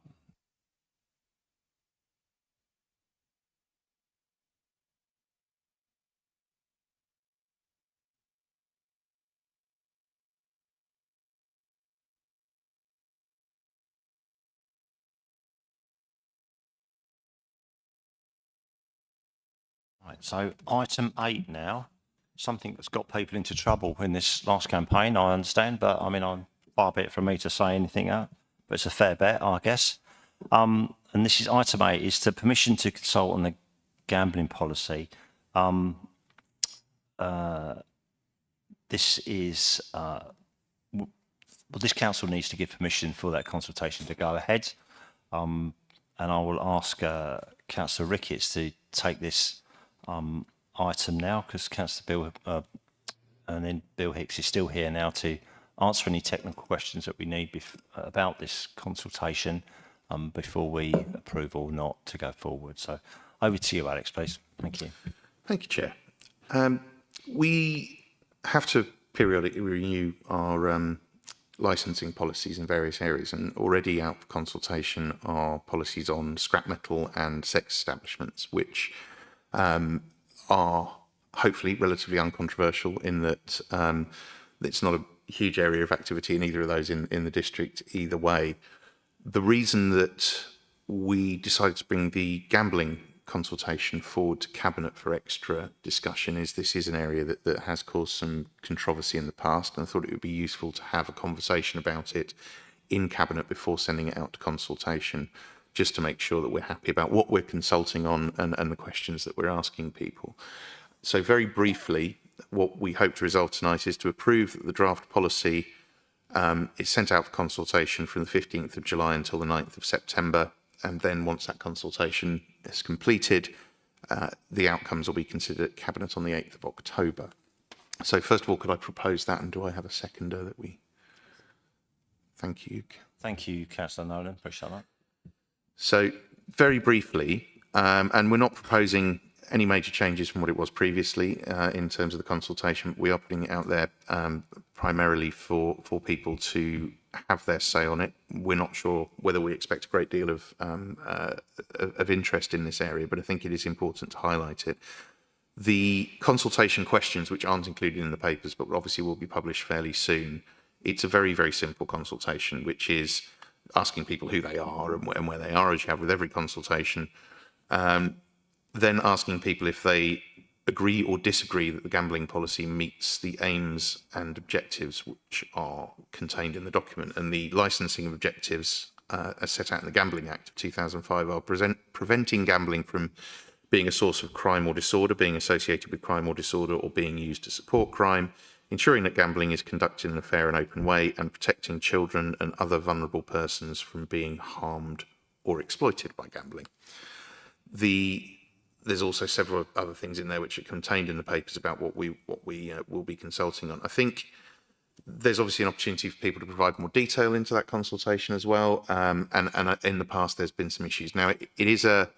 Right, so item 8 now. Something that's got people into trouble in this last campaign, I understand, but I'm far be it from me to say anything out, but it's a fair bet, I guess. And this is item 8, is to permission to consult on the gambling policy. This is, this council needs to give permission for that consultation to go ahead. And I will ask Councillor Ricketts to take this item now, because Councillor Bill and then Bill Hicks is still here now to answer any technical questions that we need about this consultation before we approve or not to go forward. So over to you, Alex, please. Thank you. Thank you, Chair. We have to periodically renew our licensing policies in various areas, and already out for consultation are policies on scrap metal and sex establishments, which are hopefully relatively uncontroversial in that it's not a huge area of activity in either of those in the district either way. The reason that we decided to bring the gambling consultation forward to Cabinet for extra discussion is this is an area that has caused some controversy in the past, and I thought it would be useful to have a conversation about it in Cabinet before sending it out to consultation, just to make sure that we're happy about what we're consulting on and the questions that we're asking people. So very briefly, what we hope to resolve tonight is to approve that the draft policy is sent out for consultation from the 15th of July until the 9th of September. And then once that consultation is completed, the outcomes will be considered at Cabinet on the 8th of October. So first of all, could I propose that, and do I have a seconder that we... Thank you. Thank you, Councillor Nolan. Appreciate that. So very briefly, and we're not proposing any major changes from what it was previously in terms of the consultation. We are putting it out there primarily for people to have their say on it. We're not sure whether we expect a great deal of interest in this area, but I think it is important to highlight it. The consultation questions, which aren't included in the papers, but obviously will be published fairly soon, it's a very, very simple consultation, which is asking people who they are and where they are, as you have with every consultation. Then asking people if they agree or disagree that the gambling policy meets the aims and objectives which are contained in the document. And the licensing objectives as set out in the Gambling Act of 2005 are preventing gambling from being a source of crime or disorder, being associated with crime or disorder, or being used to support crime, ensuring that gambling is conducted in a fair and open way, and protecting children and other vulnerable persons from being harmed or exploited by gambling. There's also several other things in there which are contained in the papers about what we will be consulting on. I think there's obviously an opportunity for people to provide more detail into that consultation as well. And in the past, there's been some issues. Now, it is a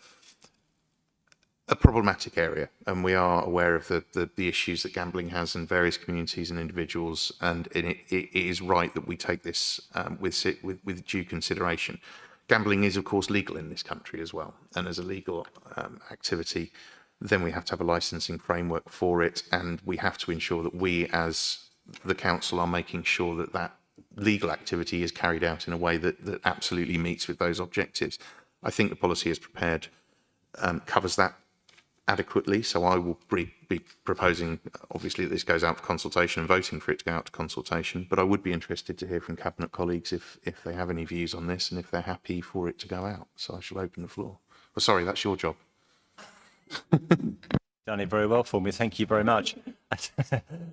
problematic area, and we are aware of the issues that gambling has in various communities and individuals, and it is right that we take this with due consideration. Gambling is, of course, legal in this country as well, and as a legal activity, then we have to have a licensing framework for it, and we have to ensure that we, as the council, are making sure that that legal activity is carried out in a way that absolutely meets with those objectives. I think the policy as prepared covers that adequately, so I will be proposing, obviously, that this goes out for consultation and voting for it to go out to consultation, but I would be interested to hear from Cabinet colleagues if they have any views on this and if they're happy for it to go out. So I shall open the floor. Oh, sorry, that's your job. Done it very well for me. Thank you very much.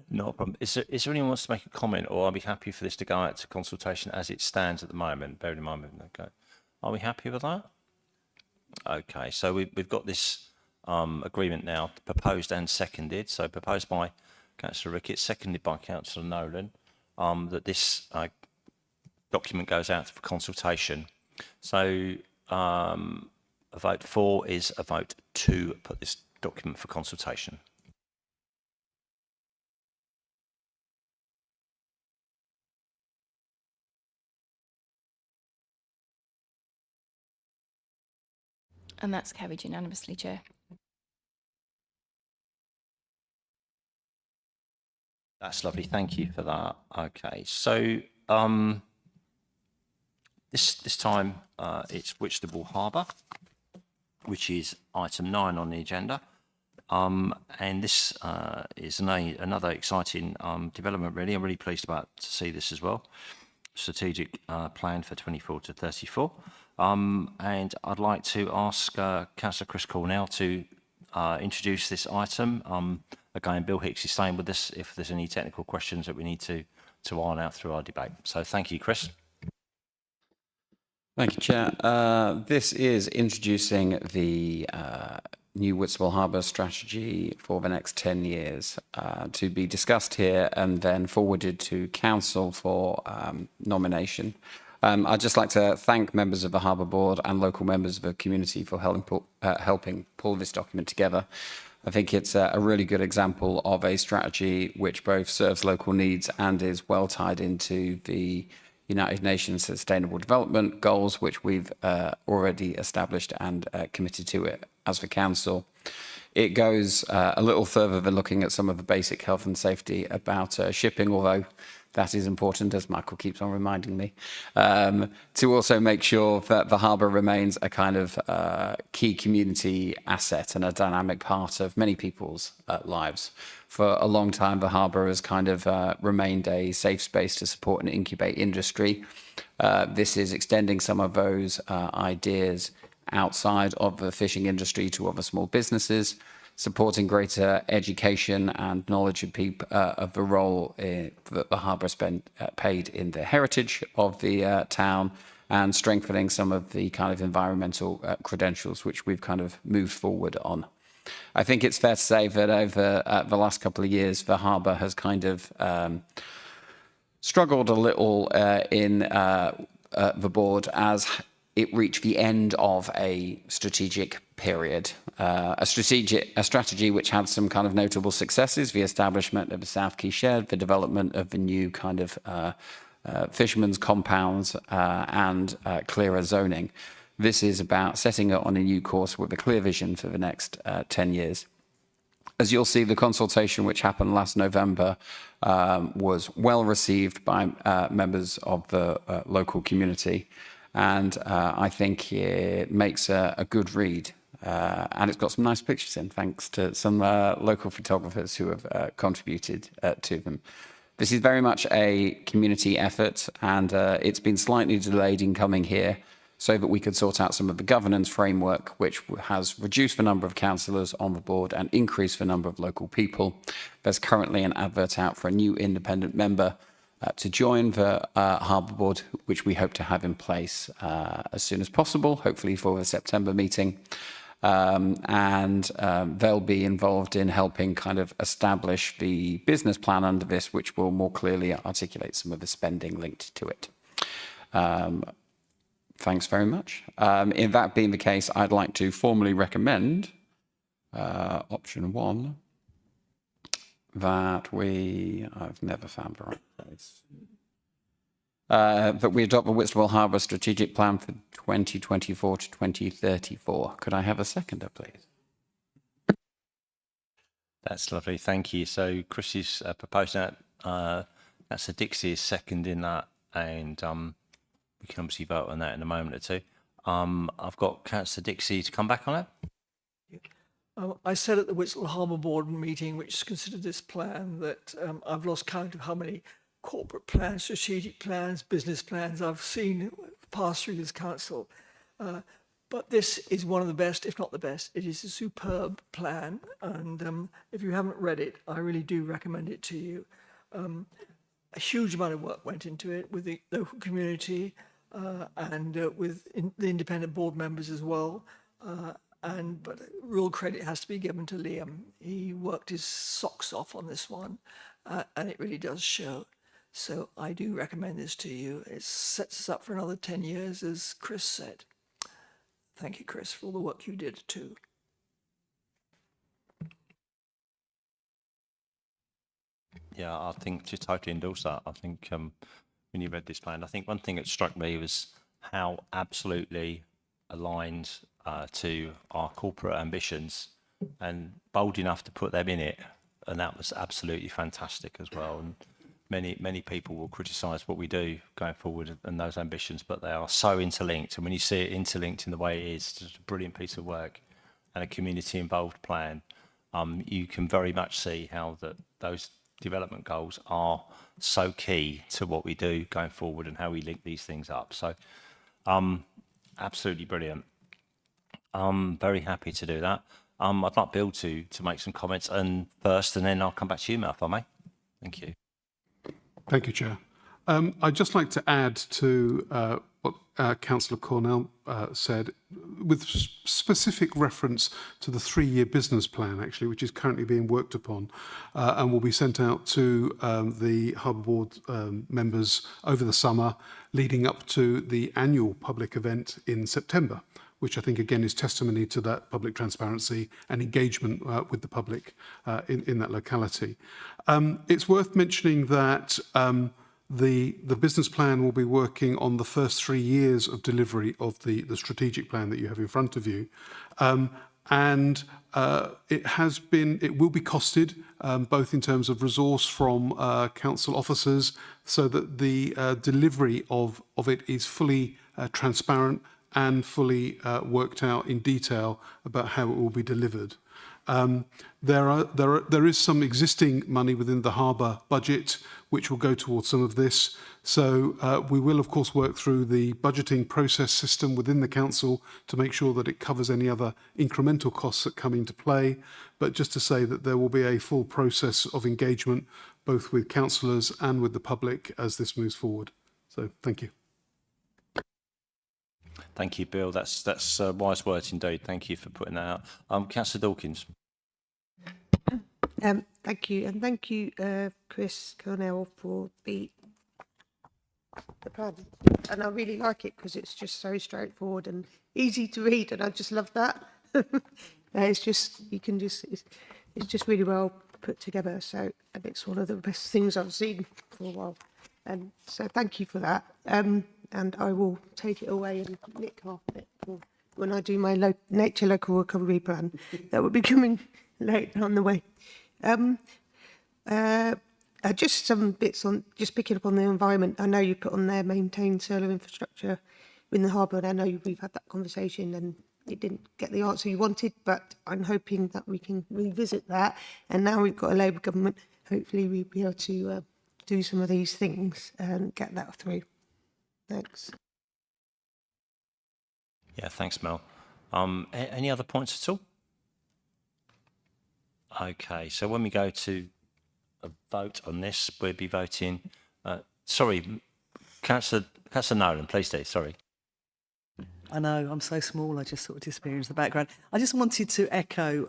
Not a problem. Is there anyone who wants to make a comment, or are we happy for this to go out to consultation as it stands at the moment? Bearing in mind, okay. Are we happy with that? Okay, so we've got this agreement now, proposed and seconded. So proposed by Councillor Ricketts, seconded by Councillor Nolan, that this document goes out for consultation. So a vote for is a vote to put this document for consultation. And that's carried unanimously, Chair. That's lovely. Thank you for that. Okay, so this time it's Whitstable Harbour, which is item 9 on the agenda. And this is another exciting development, really. I'm really pleased to see this as well. Strategic plan for 24 to 34. And I'd like to ask Councillor Chris Cornell to introduce this item. Again, Bill Hicks is staying with us if there's any technical questions that we need to iron out through our debate. So thank you, Chris. Thank you, Chair. This is introducing the new Whitstable Harbour strategy for the next 10 years to be discussed here and then forwarded to Council for nomination. I'd just like to thank members of the Harbour Board and local members of the community for helping pull this document together. I think it's a really good example of a strategy which both serves local needs and is well tied into the United Nations Sustainable Development Goals, which we've already established and committed to it as the Council. It goes a little further than looking at some of the basic health and safety about shipping, although that is important, as Michael keeps on reminding me, to also make sure that the harbour remains a kind of key community asset and a dynamic part of many people's lives. For a long time, the harbour has kind of remained a safe space to support and incubate industry. This is extending some of those ideas outside of the fishing industry to other small businesses, supporting greater education and knowledge of the role that the harbour has been paid in the heritage of the town, and strengthening some of the kind of environmental credentials which we've kind of moved forward on. I think it's fair to say that over the last couple of years, the harbour has kind of struggled a little in the board as it reached the end of a strategic period, a strategy which had some kind of notable successes: the establishment of the South Quay Shed, the development of the new kind of fishermen's compounds, and clearer zoning. This is about setting it on a new course with a clear vision for the next 10 years. As you'll see, the consultation which happened last November was well received by members of the local community. And I think it makes a good read. And it's got some nice pictures in, thanks to some local photographers who have contributed to them. This is very much a community effort, and it's been slightly delayed in coming here so that we could sort out some of the governance framework, which has reduced the number of councillors on the board and increased the number of local people. There's currently an advert out for a new independent member to join the Harbour Board, which we hope to have in place as soon as possible, hopefully for the September meeting. They'll be involved in helping kind of establish the business plan under this, which will more clearly articulate some of the spending linked to it. Thanks very much. In that being the case, I'd like to formally recommend option 1, that I've never found the right place, that we adopt the Whitstable Harbour Strategic Plan for 2024 to 2034. Could I have a seconder, please? That's lovely, thank you. So Chris is proposing that. That's a Dixie is seconding that, and we can obviously vote on that in a moment or two. I've got Councillor Dixie to come back on it. I said at the Whitstable Harbour Board meeting, which considered this plan, that I've lost count of how many corporate plans, strategic plans, business plans I've seen pass through this council. But this is one of the best, if not the best. It is a superb plan, and if you haven't read it, I really do recommend it to you. A huge amount of work went into it with the local community and with the independent board members as well. But real credit has to be given to Liam. He worked his socks off on this one, and it really does show. So I do recommend this to you. It sets us up for another 10 years, as Chris said. Thank you, Chris, for all the work you did too. Yeah, I think to totally endorse that. I think when you read this plan, I think one thing that struck me was how absolutely aligned to our corporate ambitions and bold enough to put them in it. And that was absolutely fantastic as well. And many people will criticise what we do going forward and those ambitions, but they are so interlinked. And when you see it interlinked in the way it is, it's just a brilliant piece of work and a community involved plan. You can very much see how those development goals are so key to what we do going forward and how we link these things up. So absolutely brilliant. I'm very happy to do that. I'd like Bill to make some comments first, and then I'll come back to you, Matt, if I may. Thank you. Thank you, Chair. I'd just like to add to what Councillor Cornell said. with specific reference to the 3-year business plan, actually, which is currently being worked upon and will be sent out to the Harbour Board members over the summer, leading up to the annual public event in September, which I think, again, is testimony to that public transparency and engagement with the public in that locality. It's worth mentioning that the business plan will be working on the first 3 years of delivery of the strategic plan that you have in front of you. It will be costed both in terms of resource from council officers, so that the delivery of it is fully transparent and fully worked out in detail about how it will be delivered. There is some existing money within the harbour budget which will go towards some of this. So we will, of course, work through the budgeting process system within the council to make sure that it covers any other incremental costs that come into play. But just to say that there will be a full process of engagement, both with councillors and with the public as this moves forward. So thank you. Thank you, Bill. That's wise words indeed. Thank you for putting that out. Councillor Dawkins. Thank you, and thank you, Chris Cornell, for the plan. And I really like it because it's just so straightforward and easy to read, and I just love that. It's just it's just really well put together. So, and it's one of the best things I've seen for a while. And so, thank you for that. And I will take it away and nick half of it for when I do my nature local recovery plan. That will be coming later on the way. Just some bits on, just picking up on the environment. I know you put on there maintain solar infrastructure in the harbour, and I know we've had that conversation and it didn't get the answer you wanted, but I'm hoping that we can revisit that. And now we've got a Labour government, hopefully we'll be able to do some of these things and get that through. Thanks. Yeah, thanks, Mel. Any other points at all? Okay, so when we go to a vote on this, we'll be voting. Sorry, Councillor Nolan, please do. Sorry. I know, I'm so small, I just sort of disappear into the background. I just wanted to echo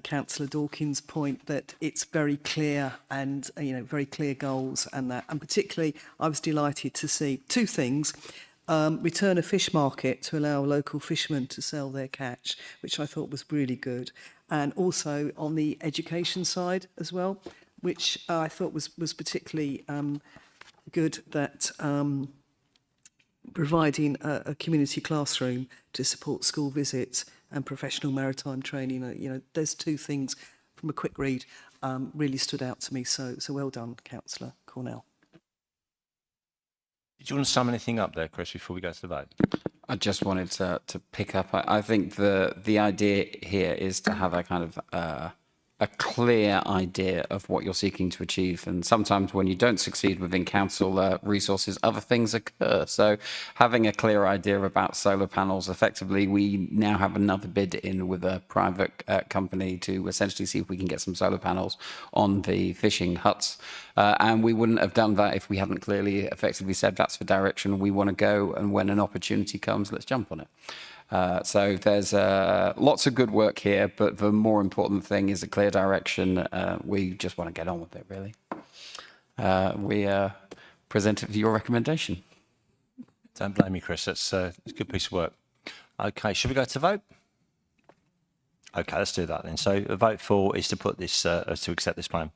Councillor Dawkins' point that it's very clear and, very clear goals and that. And particularly, I was delighted to see 2 things. Return a fish market to allow local fishermen to sell their catch, which I thought was really good. And also on the education side as well, which I thought was particularly good, that providing a community classroom to support school visits and professional maritime training. There's 2 things from a quick read really stood out to me. So well done, Councillor Cornell. Did you want to sum anything up there, Chris, before we go to the vote? I just wanted to pick up. I think the idea here is to have a kind of a clear idea of what you're seeking to achieve. And sometimes when you don't succeed within council resources, other things occur. So having a clear idea about solar panels, effectively, we now have another bid in with a private company to essentially see if we can get some solar panels on the fishing huts. And we wouldn't have done that if we hadn't clearly, effectively said that's the direction we want to go. And when an opportunity comes, let's jump on it. So there's lots of good work here, but the more important thing is a clear direction. We just want to get on with it, really. We present it for your recommendation. Don't blame me, Chris. It's a good piece of work. Okay, should we go to vote? Okay, let's do that then. So a vote for is to put this, to accept this plan.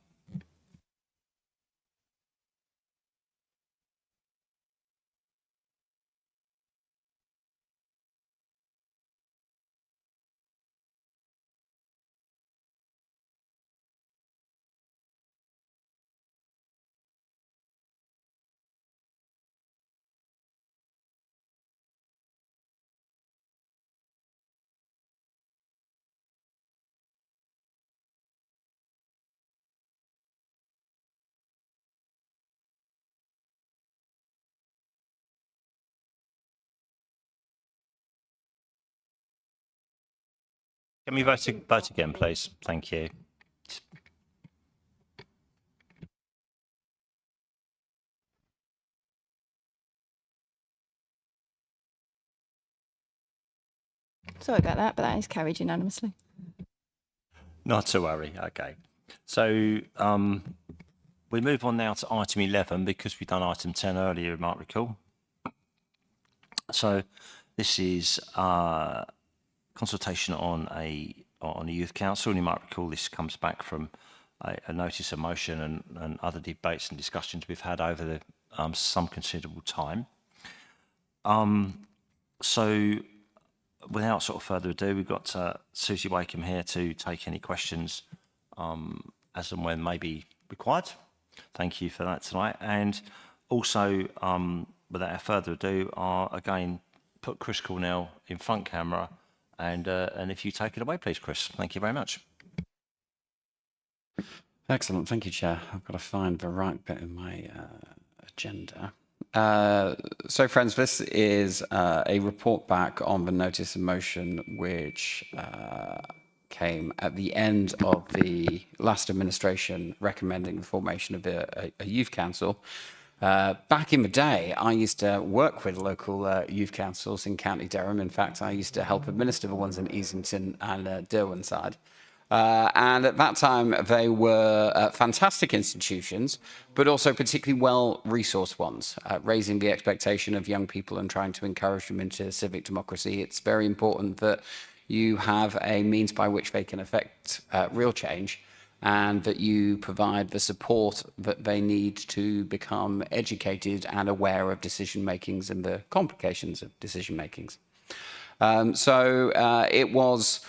Can we vote again, please? Thank you. Sorry about that, but that is carried unanimously. Not to worry. Okay. So we move on now to item 11 because we've done item 10 earlier, you might recall. So this is consultation on a youth council, and you might recall this comes back from a notice of motion and other debates and discussions we've had over the some considerable time. So without sort of further ado, we've got Susie Wakeham here to take any questions as and when may be required. Thank you for that tonight. And also, without further ado, again, put Chris Cornell in front camera, and if you take it away, please, Chris. Thank you very much. Excellent. Thank you, Chair. I've got to find the right bit in my agenda. So, friends, this is a report back on the notice of motion which came at the end of the last administration recommending the formation of a youth council. Back in the day, I used to work with local youth councils in County Durham. In fact, I used to help administer the ones in Easington and Derwenside. And at that time, they were fantastic institutions, but also particularly well-resourced ones, raising the expectation of young people and trying to encourage them into civic democracy. It's very important that you have a means by which they can affect real change, and that you provide the support that they need to become educated and aware of decision makings and the complications of decision makings. It was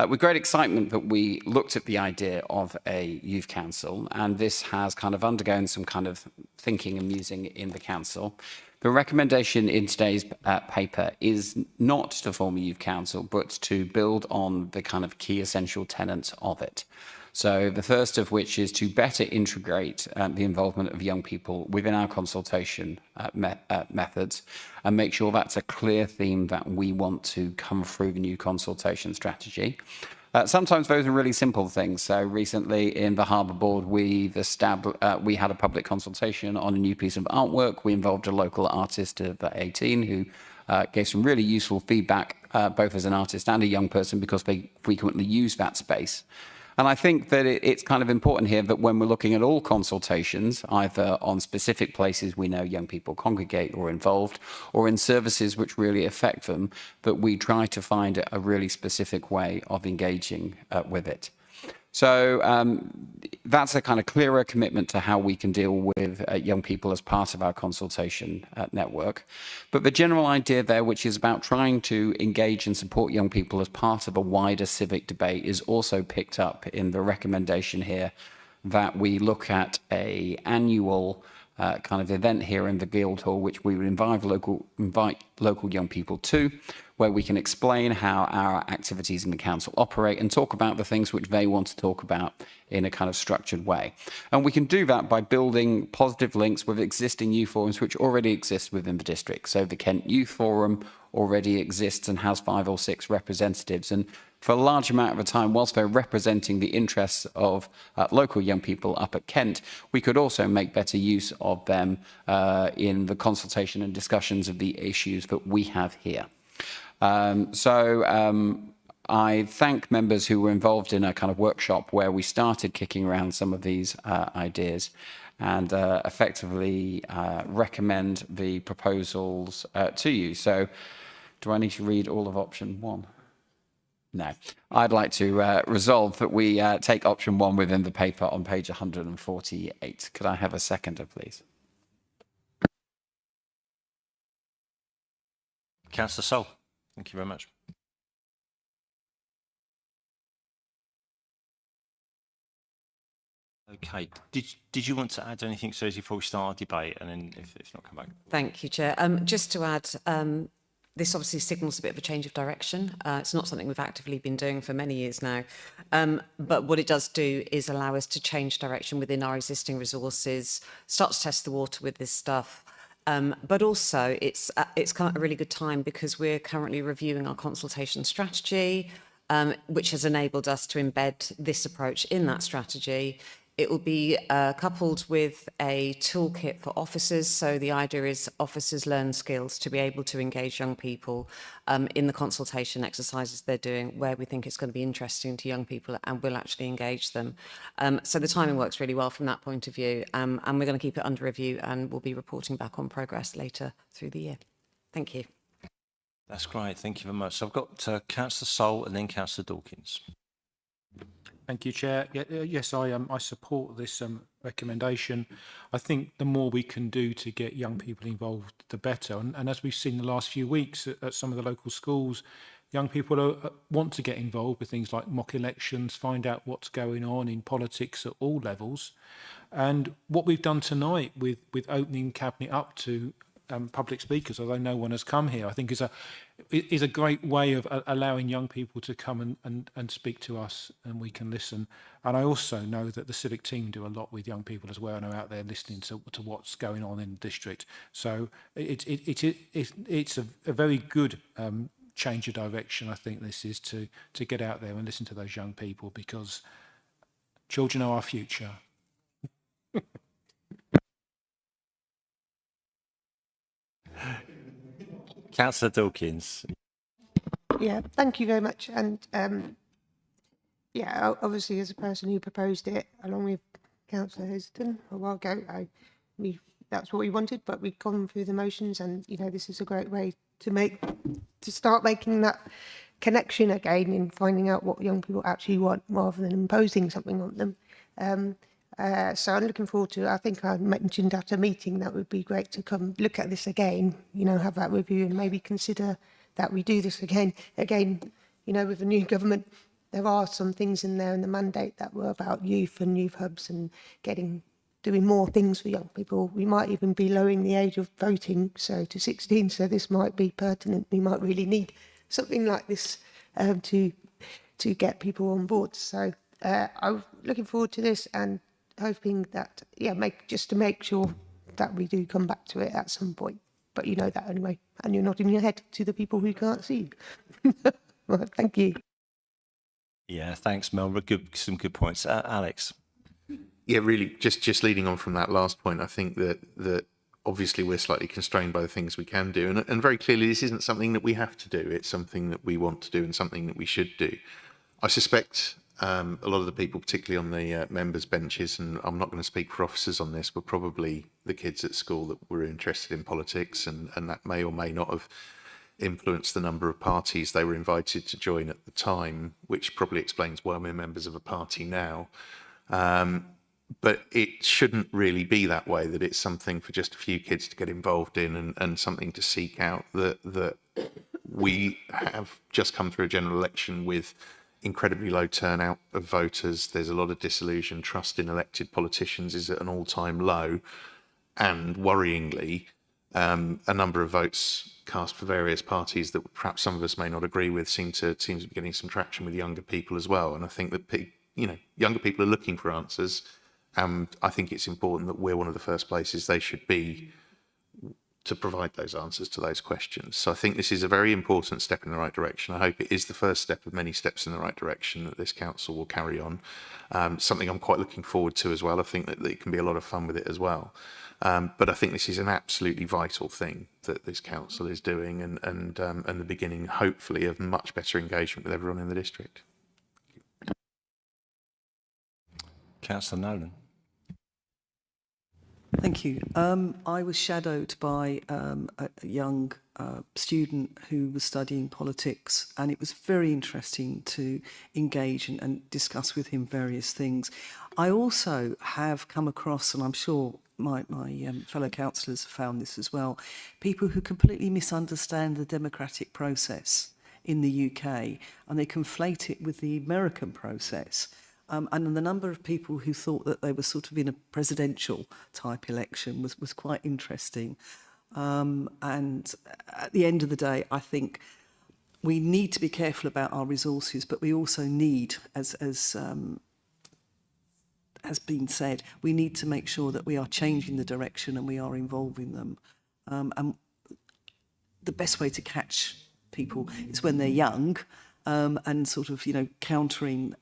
with great excitement that we looked at the idea of a youth council, and this has kind of undergone some kind of thinking and musing in the council. The recommendation in today's paper is not to form a youth council, but to build on the kind of key essential tenets of it. So the first of which is to better integrate the involvement of young people within our consultation methods, and make sure that's a clear theme that we want to come through the new consultation strategy. Sometimes those are really simple things. So recently in the Harbour Board, we had a public consultation on a new piece of artwork. We involved a local artist of 18 who gave some really useful feedback, both as an artist and a young person, because they frequently use that space. And I think that it's kind of important here that when we're looking at all consultations, either on specific places we know young people congregate or involved, or in services which really affect them, that we try to find a really specific way of engaging with it. So that's a kind of clearer commitment to how we can deal with young people as part of our consultation network. But the general idea there, which is about trying to engage and support young people as part of a wider civic debate, is also picked up in the recommendation here that we look at an annual kind of event here in the Guildhall, which we would invite local young people to, where we can explain how our activities in the council operate and talk about the things which they want to talk about in a kind of structured way. And we can do that by building positive links with existing youth forums which already exist within the district. So the Kent Youth Forum already exists and has 5 or 6 representatives. And for a large amount of the time, whilst they're representing the interests of local young people up at Kent, we could also make better use of them in the consultation and discussions of the issues that we have here. I thank members who were involved in a kind of workshop where we started kicking around some of these ideas, and effectively recommend the proposals to you. So do I need to read all of option 1? No. I'd like to resolve that we take option 1 within the paper on page 148. Could I have a seconder, please? Councillor Sol. Thank you very much. Okay. Did you want to add anything, Susie, before we start our debate, and then if not, come back? Thank you, Chair. Just to add, this obviously signals a bit of a change of direction. It's not something we've actively been doing for many years now, but what it does do is allow us to change direction within our existing resources, start to test the water with this stuff. But also, it's come at a really good time because we're currently reviewing our consultation strategy, which has enabled us to embed this approach in that strategy. It will be coupled with a toolkit for officers. So the idea is officers learn skills to be able to engage young people in the consultation exercises they're doing, where we think it's going to be interesting to young people and will actually engage them. So the timing works really well from that point of view. And we're going to keep it under review, and we'll be reporting back on progress later through the year. Thank you. That's great. Thank you very much. So I've got Councillor Sol and then Councillor Dawkins. Thank you, Chair. Yes, I support this recommendation. I think the more we can do to get young people involved, the better. And as we've seen the last few weeks at some of the local schools, young people want to get involved with things like mock elections, find out what's going on in politics at all levels. And what we've done tonight with opening Cabinet up to public speakers, although no one has come here, I think is a great way of allowing young people to come and speak to us, and we can listen. And I also know that the civic team do a lot with young people as well, and are out there listening to what's going on in the district. So it's a very good change of direction. I think this is to get out there and listen to those young people, because children are our future. Councillor Dawkins. Yeah, thank you very much. And yeah, obviously as a person who proposed it along with Councillor Heston a while ago, that's what we wanted, but we've gone through the motions, and this is a great way to start making that connection again in finding out what young people actually want rather than imposing something on them. So I'm looking forward to it. I think I mentioned at a meeting that would be great to come look at this again, have that review and maybe consider that we do this again, with the new government. There are some things in there in the mandate that were about youth and youth hubs and doing more things for young people. We might even be lowering the age of voting to 16, so this might be pertinent. We might really need something like this to get people on board. So I'm looking forward to this and hoping that, to make sure that we do come back to it at some point. But you know that anyway, and you're nodding your head to the people who can't see you. Well, thank you. Yeah, thanks, Mel. Some good points. Alex. Yeah, really, just leading on from that last point, I think that obviously we're slightly constrained by the things we can do, and very clearly this isn't something that we have to do. It's something that we want to do and something that we should do. I suspect a lot of the people, particularly on the members' benches, and I'm not going to speak for officers on this, were probably the kids at school that were interested in politics, and that may or may not have influenced the number of parties they were invited to join at the time, which probably explains why we're members of a party now. But it shouldn't really be that way, that it's something for just a few kids to get involved in and something to seek out. That we have just come through a general election with incredibly low turnout of voters. There's a lot of disillusion. Trust in elected politicians is at an all-time low. And worryingly, a number of votes cast for various parties that perhaps some of us may not agree with seem to be getting some traction with younger people as well. And I think that younger people are looking for answers. And I think it's important that we're one of the first places they should be to provide those answers to those questions. So I think this is a very important step in the right direction. I hope it is the first step of many steps in the right direction that this council will carry on. Something I'm quite looking forward to as well. I think that it can be a lot of fun with it as well. But I think this is an absolutely vital thing that this council is doing, and the beginning, hopefully, of much better engagement with everyone in the district. Councillor Nolan. Thank you. I was shadowed by a young student who was studying politics, and it was very interesting to engage and discuss with him various things. I also have come across, and I'm sure my fellow councillors have found this as well, people who completely misunderstand the democratic process in the UK, and they conflate it with the American process. And the number of people who thought that they were sort of in a presidential type election was quite interesting. And at the end of the day, I think we need to be careful about our resources, but we also need, as has been said, we need to make sure that we are changing the direction and we are involving them. And the best way to catch people is when they're young, and sort of, countering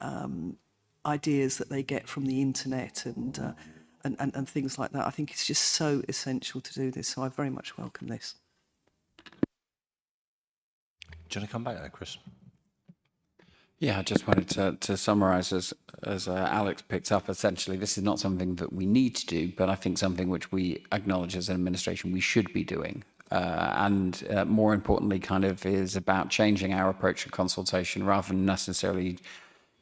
ideas that they get from the internet and things like that. I think it's just so essential to do this. So I very much welcome this. Do you want to come back there, Chris? Yeah, I just wanted to summarise, as Alex picked up, essentially, this is not something that we need to do, but I think something which we acknowledge as an administration we should be doing. And more importantly, kind of is about changing our approach to consultation rather than necessarily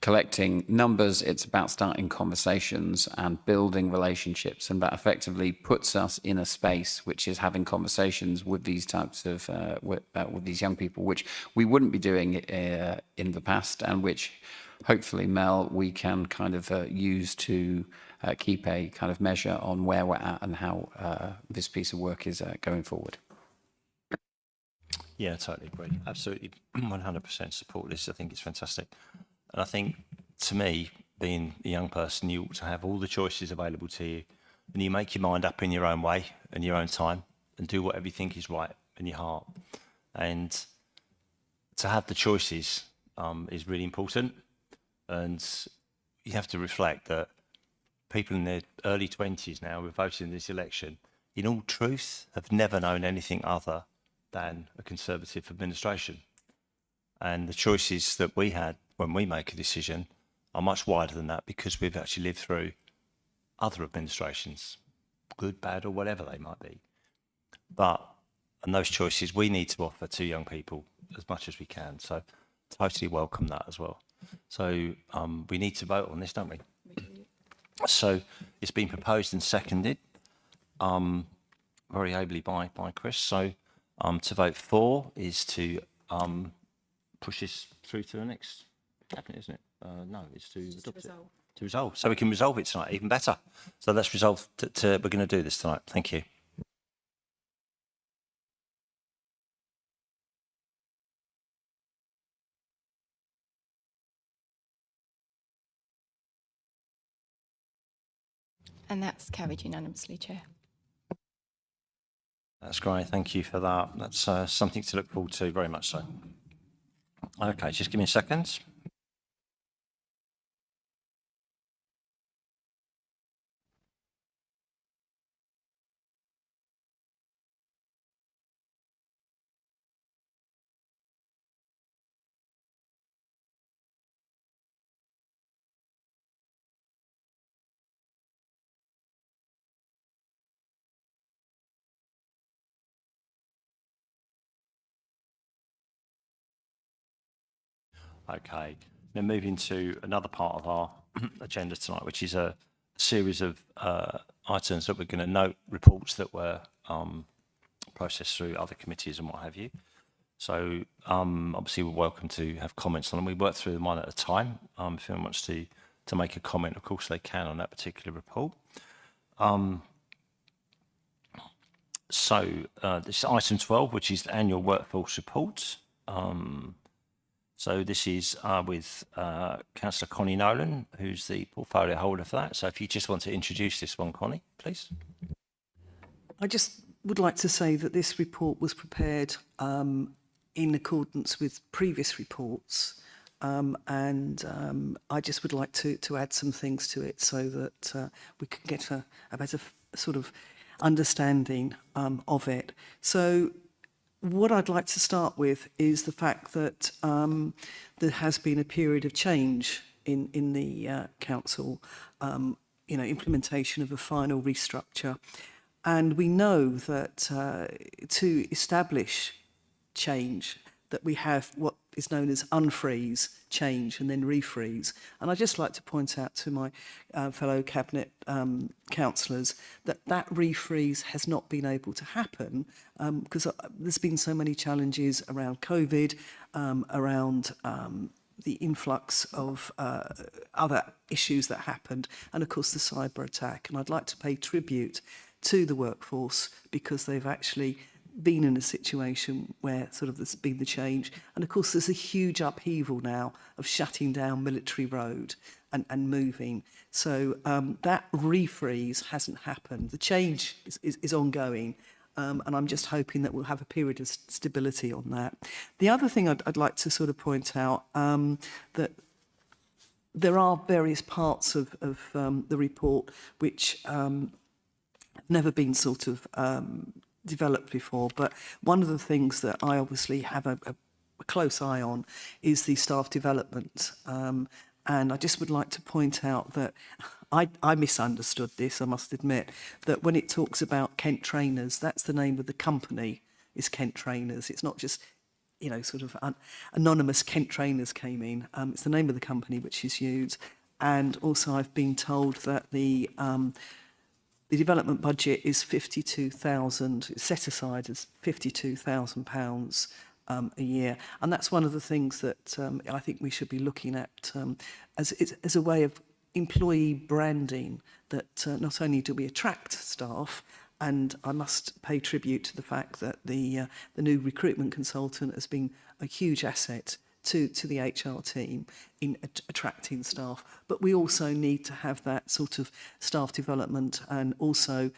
collecting numbers. It's about starting conversations and building relationships, and that effectively puts us in a space which is having conversations with these types of with these young people, which we wouldn't be doing in the past, and which hopefully, Mel, we can kind of use to keep a kind of measure on where we're at and how this piece of work is going forward. Yeah, totally agree. Absolutely, 100% support this. I think it's fantastic. And I think, to me, being a young person, you ought to have all the choices available to you, and you make your mind up in your own way and your own time, and do whatever you think is right in your heart. And to have the choices is really important. And you have to reflect that people in their early 20s now who are voting in this election, in all truth, have never known anything other than a Conservative administration. And the choices that we had when we make a decision are much wider than that, because we've actually lived through other administrations, good, bad, or whatever they might be. And those choices we need to offer to young people as much as we can. So totally welcome that as well. So we need to vote on this, don't we? So it's been proposed and seconded very ably by Chris. So to vote for is to push this through to the next cabinet, isn't it? No, it's to adopt it. To resolve. So we can resolve it tonight, even better. So let's resolve we're going to do this tonight. Thank you. And that's carried unanimously, Chair. That's great. Thank you for that. That's something to look forward to, very much so. Okay, just give me a second. Okay, now moving to another part of our agenda tonight, which is a series of items that we're going to note, reports that were processed through other committees and what have you. So obviously we're welcome to have comments on them. We work through them one at a time. If anyone wants to make a comment, of course they can on that particular report. So this is item 12, which is the annual workforce report. So this is with Councillor Connie Nolan, who's the portfolio holder for that. So if you just want to introduce this one, Connie, please. I just would like to say that this report was prepared in accordance with previous reports, and I just would like to add some things to it so that we can get a better sort of understanding of it. So what I'd like to start with is the fact that there has been a period of change in the council, implementation of a final restructure. And we know that to establish change, that we have what is known as unfreeze, change, and then refreeze. And I'd just like to point out to my fellow cabinet councillors that refreeze has not been able to happen because there's been so many challenges around COVID, around the influx of other issues that happened, and of course the cyber attack. And I'd like to pay tribute to the workforce because they've actually been in a situation where sort of there's been the change. And of course there's a huge upheaval now of shutting down Military Road and moving. So that refreeze hasn't happened. The change is ongoing. And I'm just hoping that we'll have a period of stability on that. The other thing I'd like to sort of point out that there are various parts of the report which have never been sort of developed before, but one of the things that I obviously have a close eye on is the staff development. And I just would like to point out that I misunderstood this, I must admit, that when it talks about Kent Trainers, that's the name of the company, is Kent Trainers. It's not just, you know, sort of anonymous Kent Trainers came in. It's the name of the company which is used. And also I've been told that the development budget is 52,000, it's set aside as £52,000 a year. And that's one of the things that I think we should be looking at as a way of employee branding, that not only do we attract staff, and I must pay tribute to the fact that the new recruitment consultant has been a huge asset to the HR team in attracting staff, but we also need to have that sort of staff development. And also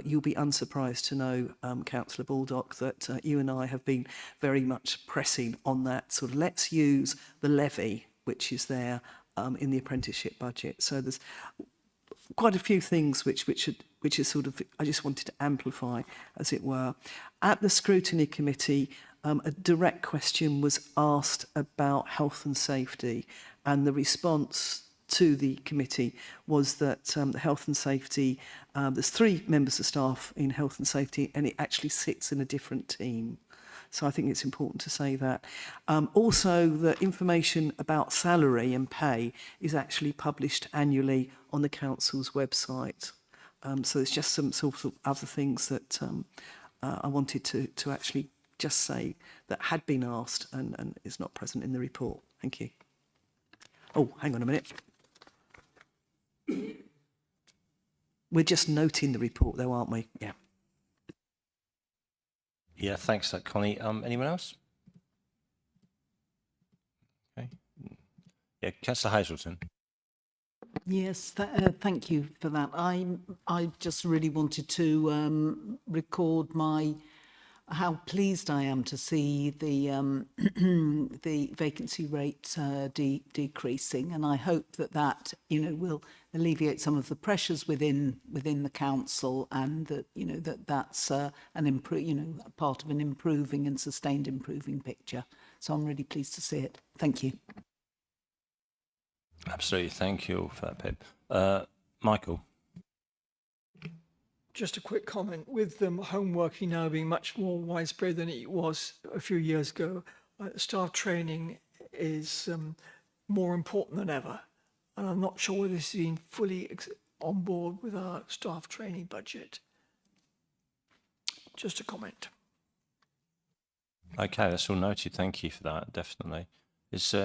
you'll be unsurprised to know, Councillor Baldock, that you and I have been very much pressing on that sort of, let's use the levy which is there in the apprenticeship budget. So there's quite a few things which is sort of, I just wanted to amplify, as it were. At the scrutiny committee, a direct question was asked about health and safety, and the response to the committee was that the health and safety, there's 3 members of staff in health and safety, and it actually sits in a different team. So I think it's important to say that. Also, the information about salary and pay is actually published annually on the council's website. So there's just some sort of other things that I wanted to actually just say that had been asked and is not present in the report. Thank you. Oh, hang on a minute. We're just noting the report though, aren't we? Yeah. Yeah, thanks, Connie. Anyone else? Okay. Yeah, Councillor Hazelton. Yes, thank you for that. I just really wanted to record how pleased I am to see the the vacancy rate decreasing, and I hope that will alleviate some of the pressures within the council, and that that's part of an improving and sustained improving picture. So I'm really pleased to see it. Thank you. Absolutely, thank you for that, Pip. Michael. Just a quick comment. With home working now being much more widespread than it was a few years ago, staff training is more important than ever. And I'm not sure whether this is being fully on board with our staff training budget. Just a comment. Okay, that's all noted. Thank you for that, definitely. Is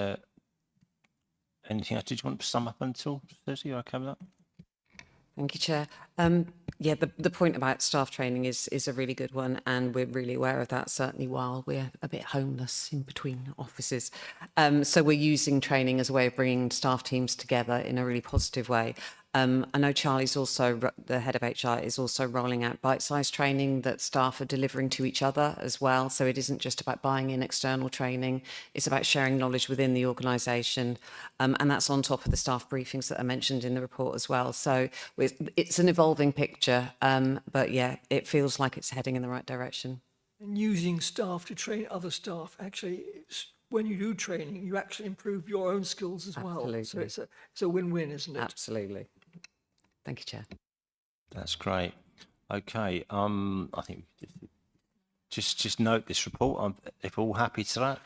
anything else? Did you want to sum up until Thursday? Are you okay with that? Thank you, Chair. Yeah, the point about staff training is a really good one, and we're really aware of that, certainly while we're a bit homeless in between offices. So we're using training as a way of bringing staff teams together in a really positive way. I know Charlie's also, the head of HR, is also rolling out bite-sized training that staff are delivering to each other as well. So it isn't just about buying in external training, it's about sharing knowledge within the organisation. And that's on top of the staff briefings that are mentioned in the report as well. So it's an evolving picture, but yeah, it feels like it's heading in the right direction. And using staff to train other staff, actually, when you do training, you actually improve your own skills as well. Absolutely. So it's a win-win, isn't it? Absolutely. Thank you, Chair. That's great. Okay, I think just note this report. If we're all happy to that,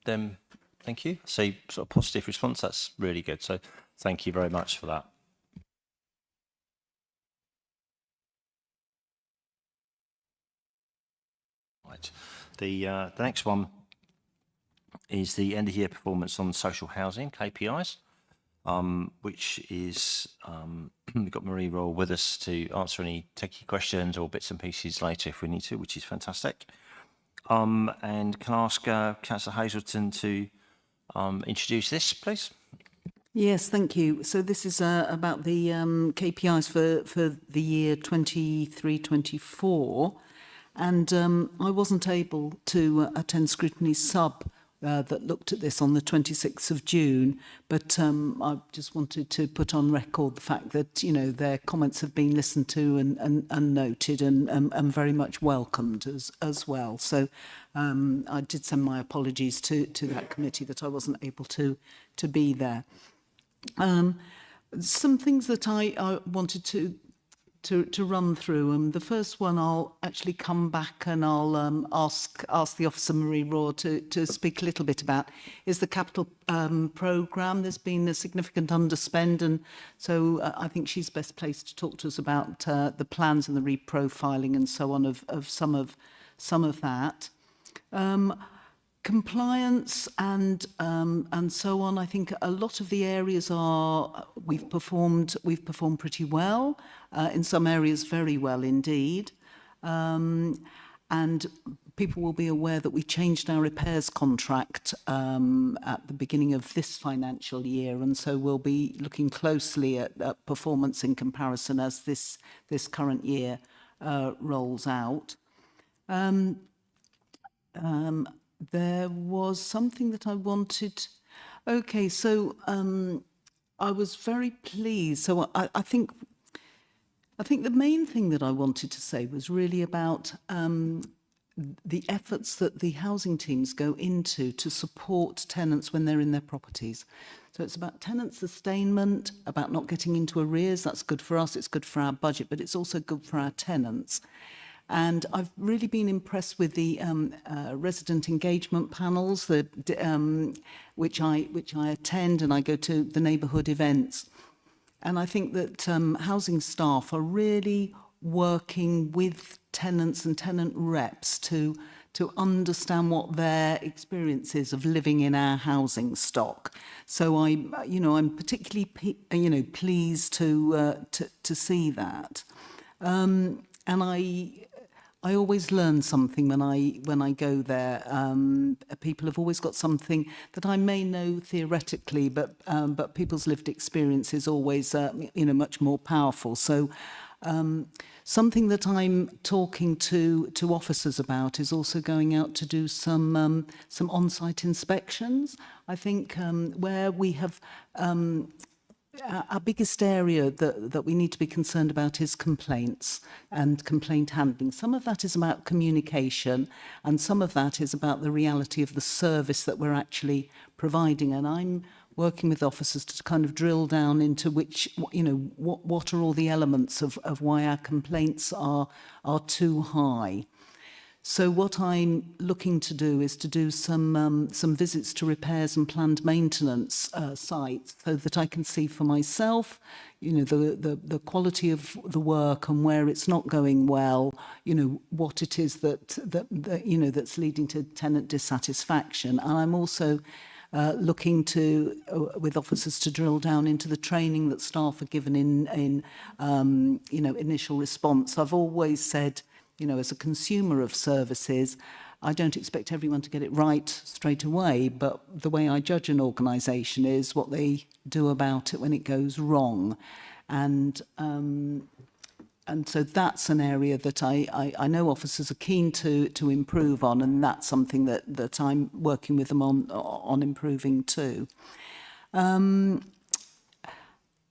then thank you. See, sort of positive response. That's really good. So thank you very much for that. Right. The next one is the end of year performance on social housing KPIs. Which is, we've got Marie Roll with us to answer any techie questions or bits and pieces later if we need to, which is fantastic. And can I ask Councillor Hazelton to introduce this, please? Yes, thank you. So this is about the KPIs for the year 23-24, and I wasn't able to attend scrutiny sub that looked at this on the 26th of June, but I just wanted to put on record the fact that, you know, their comments have been listened to and noted and very much welcomed as well. So I did send my apologies to that committee that I wasn't able to be there. Some things that I wanted to run through. The first one, I'll actually come back and I'll ask the Officer Marie Raw to speak a little bit about, is the capital programme. There's been a significant underspend, and so I think she's best placed to talk to us about the plans and the reprofiling and so on of some of that. Compliance and so on. I think a lot of the areas we've performed pretty well. In some areas, very well indeed. And people will be aware that we changed our repairs contract at the beginning of this financial year, and so we'll be looking closely at performance in comparison as this current year rolls out. There was something that I wanted. Okay, so I was very pleased. So I think the main thing that I wanted to say was really about the efforts that the housing teams go into to support tenants when they're in their properties. So it's about tenant sustainment, about not getting into arrears. That's good for us, it's good for our budget, but it's also good for our tenants. And I've really been impressed with the resident engagement panels, which I attend, and I go to the neighbourhood events. And I think that housing staff are really working with tenants and tenant reps to understand what their experience is of living in our housing stock. So I'm particularly pleased to see that. And I always learn something when I go there. People have always got something that I may know theoretically, but people's lived experience is always much more powerful. So something that I'm talking to officers about is also going out to do some on-site inspections. I think where we have our biggest area that we need to be concerned about is complaints and complaint handling. Some of that is about communication, and some of that is about the reality of the service that we're actually providing. And I'm working with officers to kind of drill down into what are all the elements of why our complaints are too high. So what I'm looking to do is to do some visits to repairs and planned maintenance sites, so that I can see for myself, the quality of the work and where it's not going well, what it is that's leading to tenant dissatisfaction. And I'm also looking with officers to drill down into the training that staff are given in initial response. I've always said, as a consumer of services, I don't expect everyone to get it right straight away, but the way I judge an organisation is what they do about it when it goes wrong. And so that's an area that I know officers are keen to improve on, and that's something that I'm working with them on improving too.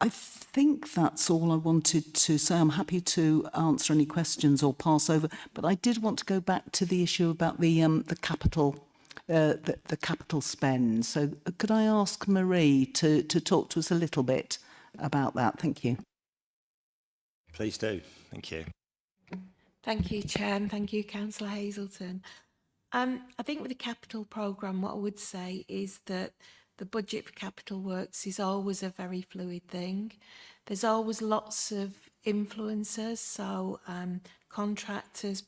I think that's all I wanted to say. I'm happy to answer any questions or pass over, but I did want to go back to the issue about the capital spend. So could I ask Marie to talk to us a little bit about that? Thank you. Please do. Thank you. Thank you, Chair, and thank you, Councillor Hazelton. I think with the capital programme, what I would say is that the budget for capital works is always a very fluid thing. There's always lots of influences, so contractors'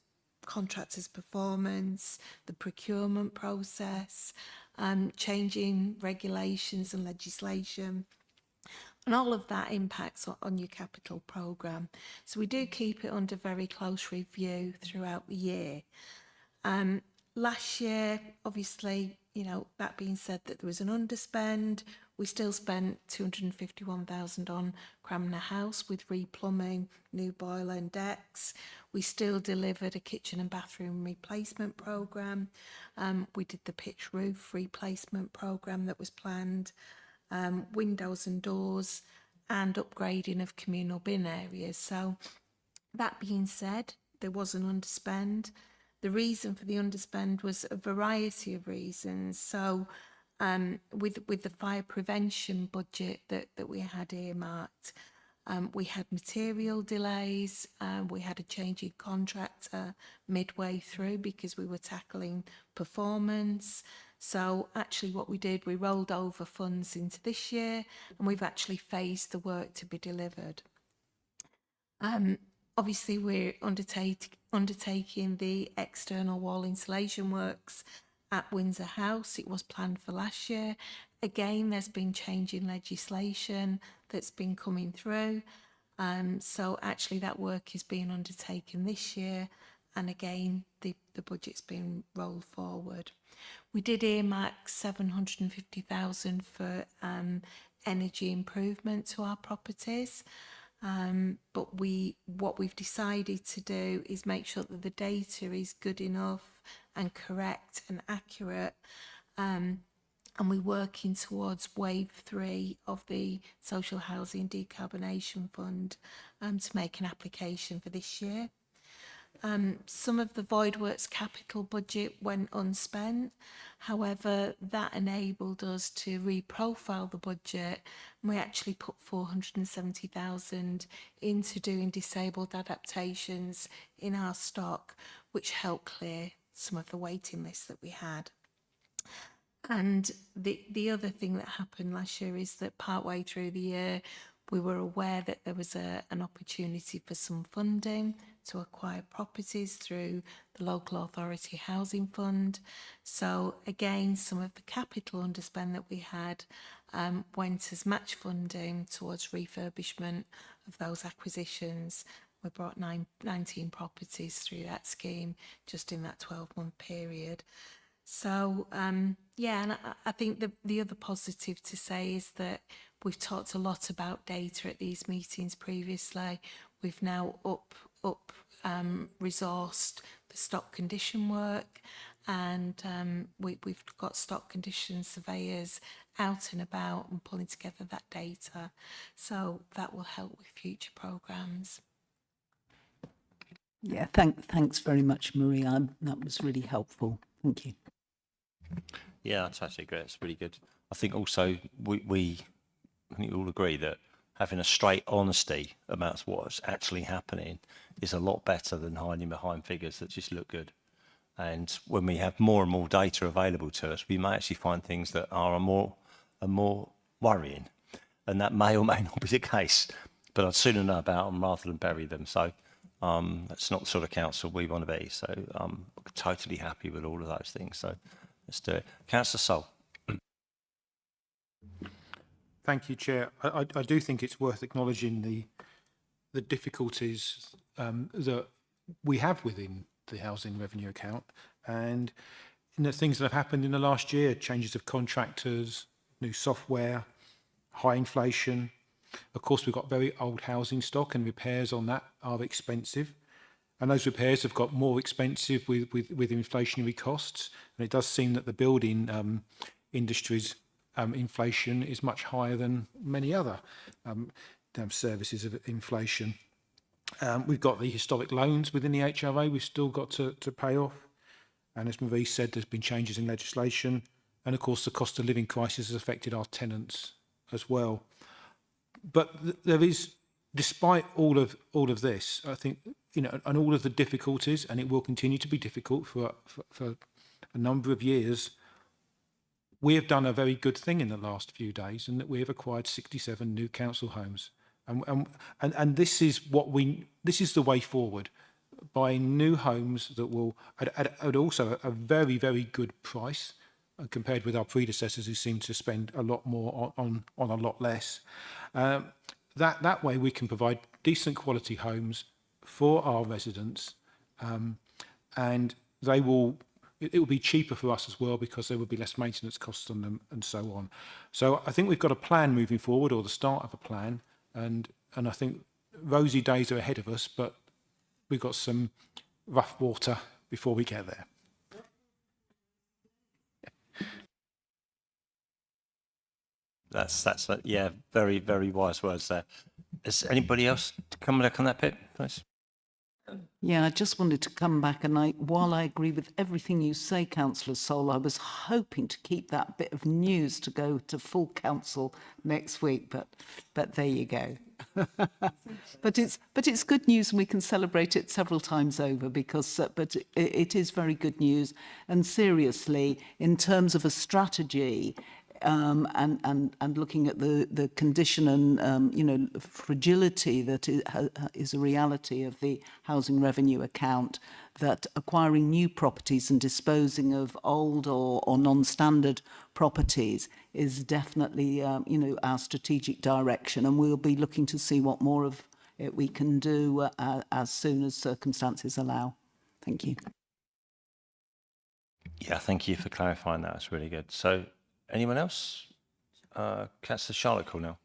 performance, the procurement process, changing regulations and legislation. And all of that impacts on your capital programme. So we do keep it under very close review throughout the year. Last year, obviously, you know, that being said, that there was an underspend. We still spent 251,000 on Cranmer House with replumbing, new boiler and decks. We still delivered a kitchen and bathroom replacement programme. We did the pitch roof replacement programme that was planned, windows and doors, and upgrading of communal bin areas. So that being said, there was an underspend. The reason for the underspend was a variety of reasons. So with the fire prevention budget that we had earmarked, we had material delays, we had a change in contractor midway through because we were tackling performance. So actually what we did, we rolled over funds into this year and we've actually phased the work to be delivered. Obviously we're undertaking the external wall insulation works at Windsor House. It was planned for last year. Again, there's been change in legislation that's been coming through. So actually that work is being undertaken this year. And again, the budget's been rolled forward. We did earmark 750,000 for energy improvement to our properties. But what we've decided to do is make sure that the data is good enough and correct and accurate. And we're working towards wave 3 of the Social Housing Decarbonation Fund to make an application for this year. Some of the void works capital budget went unspent. However, that enabled us to reprofile the budget. And we actually put 470,000 into doing disabled adaptations in our stock, which helped clear some of the waiting lists that we had. And the other thing that happened last year is that partway through the year, we were aware that there was an opportunity for some funding to acquire properties through the local authority housing fund. So again, some of the capital underspend that we had went as match funding towards refurbishment of those acquisitions. We brought 19 properties through that scheme just in that 12-month period. So, yeah, and I think the other positive to say is that we've talked a lot about data at these meetings previously. We've now resourced the stock condition work, and we've got stock condition surveyors out and about and pulling together that data. So that will help with future programmes. Yeah, thanks very much, Marie. That was really helpful. Thank you. Yeah, I totally agree. It's really good. I think also we all agree that having a straight honesty about what's actually happening is a lot better than hiding behind figures that just look good. And when we have more and more data available to us, we may actually find things that are more worrying. And that may or may not be the case. But I'd sooner know about them rather than bury them. So that's not the sort of council we want to be. So I'm totally happy with all of those things. So let's do it. Councillor Sol. Thank you, Chair. I do think it's worth acknowledging the difficulties that we have within the housing revenue account, and the things that have happened in the last year: changes of contractors, new software, high inflation. Of course, we've got very old housing stock, and repairs on that are expensive. And those repairs have got more expensive with inflationary costs. And it does seem that the building industry's inflation is much higher than many other services of inflation. We've got the historic loans within the HRA we've still got to pay off. And as Marie said, there's been changes in legislation. And of course, the cost of living crisis has affected our tenants as well. But there is, despite all of this, I think, and all of the difficulties, and it will continue to be difficult for a number of years, we have done a very good thing in the last few days, and that we have acquired 67 new council homes. And this is this is the way forward, buying new homes that will at also a very, very good price compared with our predecessors who seem to spend a lot more on a lot less. That way we can provide decent quality homes for our residents, and they will, it will be cheaper for us as well because there will be less maintenance costs on them and so on. So I think we've got a plan moving forward, or the start of a plan, and I think rosy days are ahead of us, but we've got some rough water before we get there. That's yeah, very, very wise words there. Is anybody else to come look on that bit, please? Yeah, I just wanted to come back, and while I agree with everything you say, Councillor Sol, I was hoping to keep that bit of news to go to full council next week, but there you go. but it's good news, and we can celebrate it several times over because it is very good news. And seriously, in terms of a strategy, and looking at the condition and fragility that is a reality of the housing revenue account, that acquiring new properties and disposing of old or non-standard properties is definitely our strategic direction, and we'll be looking to see what more of it we can do as soon as circumstances allow. Thank you. Yeah, thank you for clarifying that. It's really good. So, anyone else? Councillor Charlotte Cornell.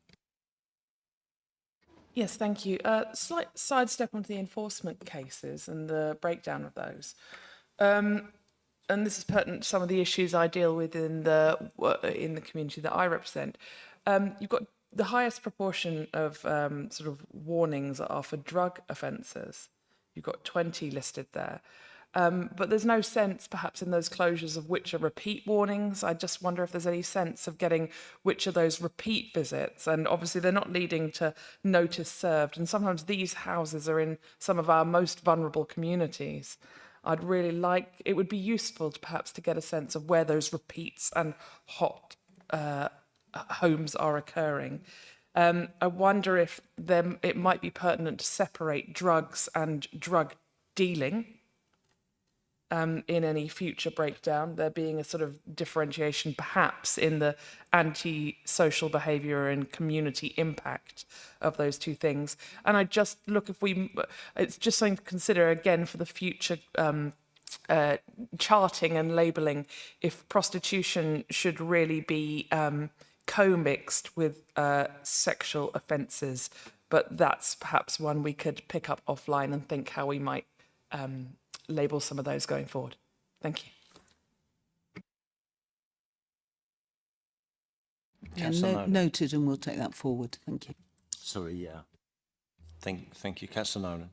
Yes, thank you. Slight sidestep onto the enforcement cases and the breakdown of those. And this is pertinent to some of the issues I deal with in the community that I represent. You've got the highest proportion of sort of warnings are for drug offences. You've got 20 listed there. But there's no sense, perhaps, in those closures of which are repeat warnings. I just wonder if there's any sense of getting which of those repeat visits. And obviously, they're not leading to notice served. And sometimes these houses are in some of our most vulnerable communities. I'd really like, it would be useful to perhaps to get a sense of where those repeats and hot homes are occurring. I wonder if it might be pertinent to separate drugs and drug dealing. In any future breakdown, there being a sort of differentiation perhaps in the anti-social behaviour and community impact of those two things. And I just look, it's just something to consider again for the future charting and labelling, if prostitution should really be co-mixed with sexual offences. But that's perhaps one we could pick up offline and think how we might label some of those going forward. Thank you. Yeah, noted, and we'll take that forward. Thank you. Sorry, yeah. Thank you, Councillor Nolan.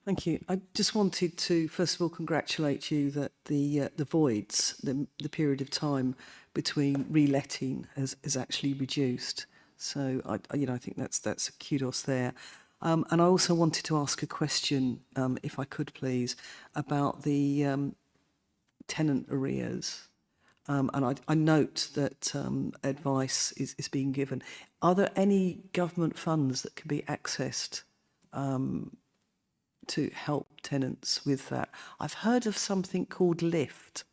Thank you. I just wanted to, first of all, congratulate you that the voids, the period of time between reletting has actually reduced. So I think that's a kudos there. And I also wanted to ask a question, if I could please, about the tenant arrears. And I note that advice is being given. Are there any government funds that can be accessed to help tenants with that? I've heard of something called LIFT,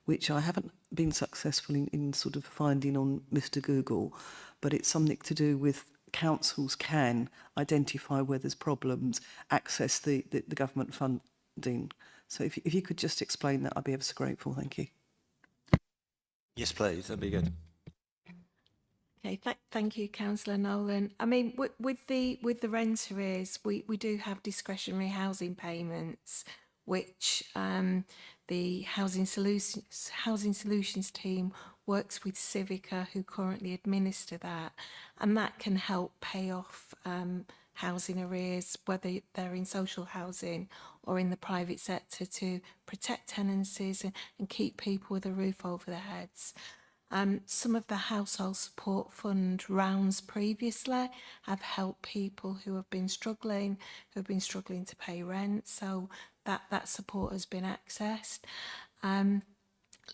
which I haven't been successful in sort of finding on Mr. Google, but it's something to do with councils can identify where there's problems, access the government funding. So if you could just explain that, I'd be ever so grateful. Thank you. Yes, please. That'd be good. Okay, thank you, Councillor Nolan. I mean, with the rent arrears, we do have discretionary housing payments, which the Housing Solutions team works with Civica, who currently administer that, and that can help pay off housing arrears, whether they're in social housing or in the private sector, to protect tenancies and keep people with a roof over their heads. Some of the household support fund rounds previously have helped people who have been struggling to pay rent, so that support has been accessed.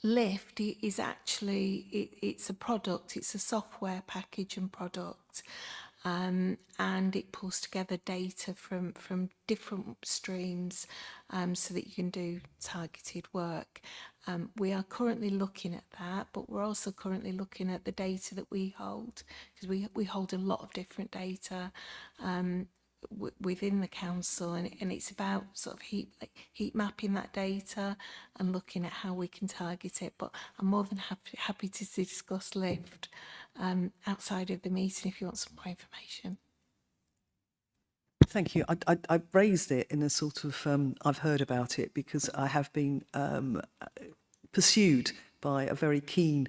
Lift is actually, it's a product, it's a software package and product, and it pulls together data from different streams so that you can do targeted work. We are currently looking at that, but we're also currently looking at the data that we hold, because we hold a lot of different data. within the council, and it's about sort of heat mapping that data and looking at how we can target it. But I'm more than happy to discuss lift outside of the meeting if you want some more information. Thank you. I raised it in a sort of, I've heard about it because I have been pursued by a very keen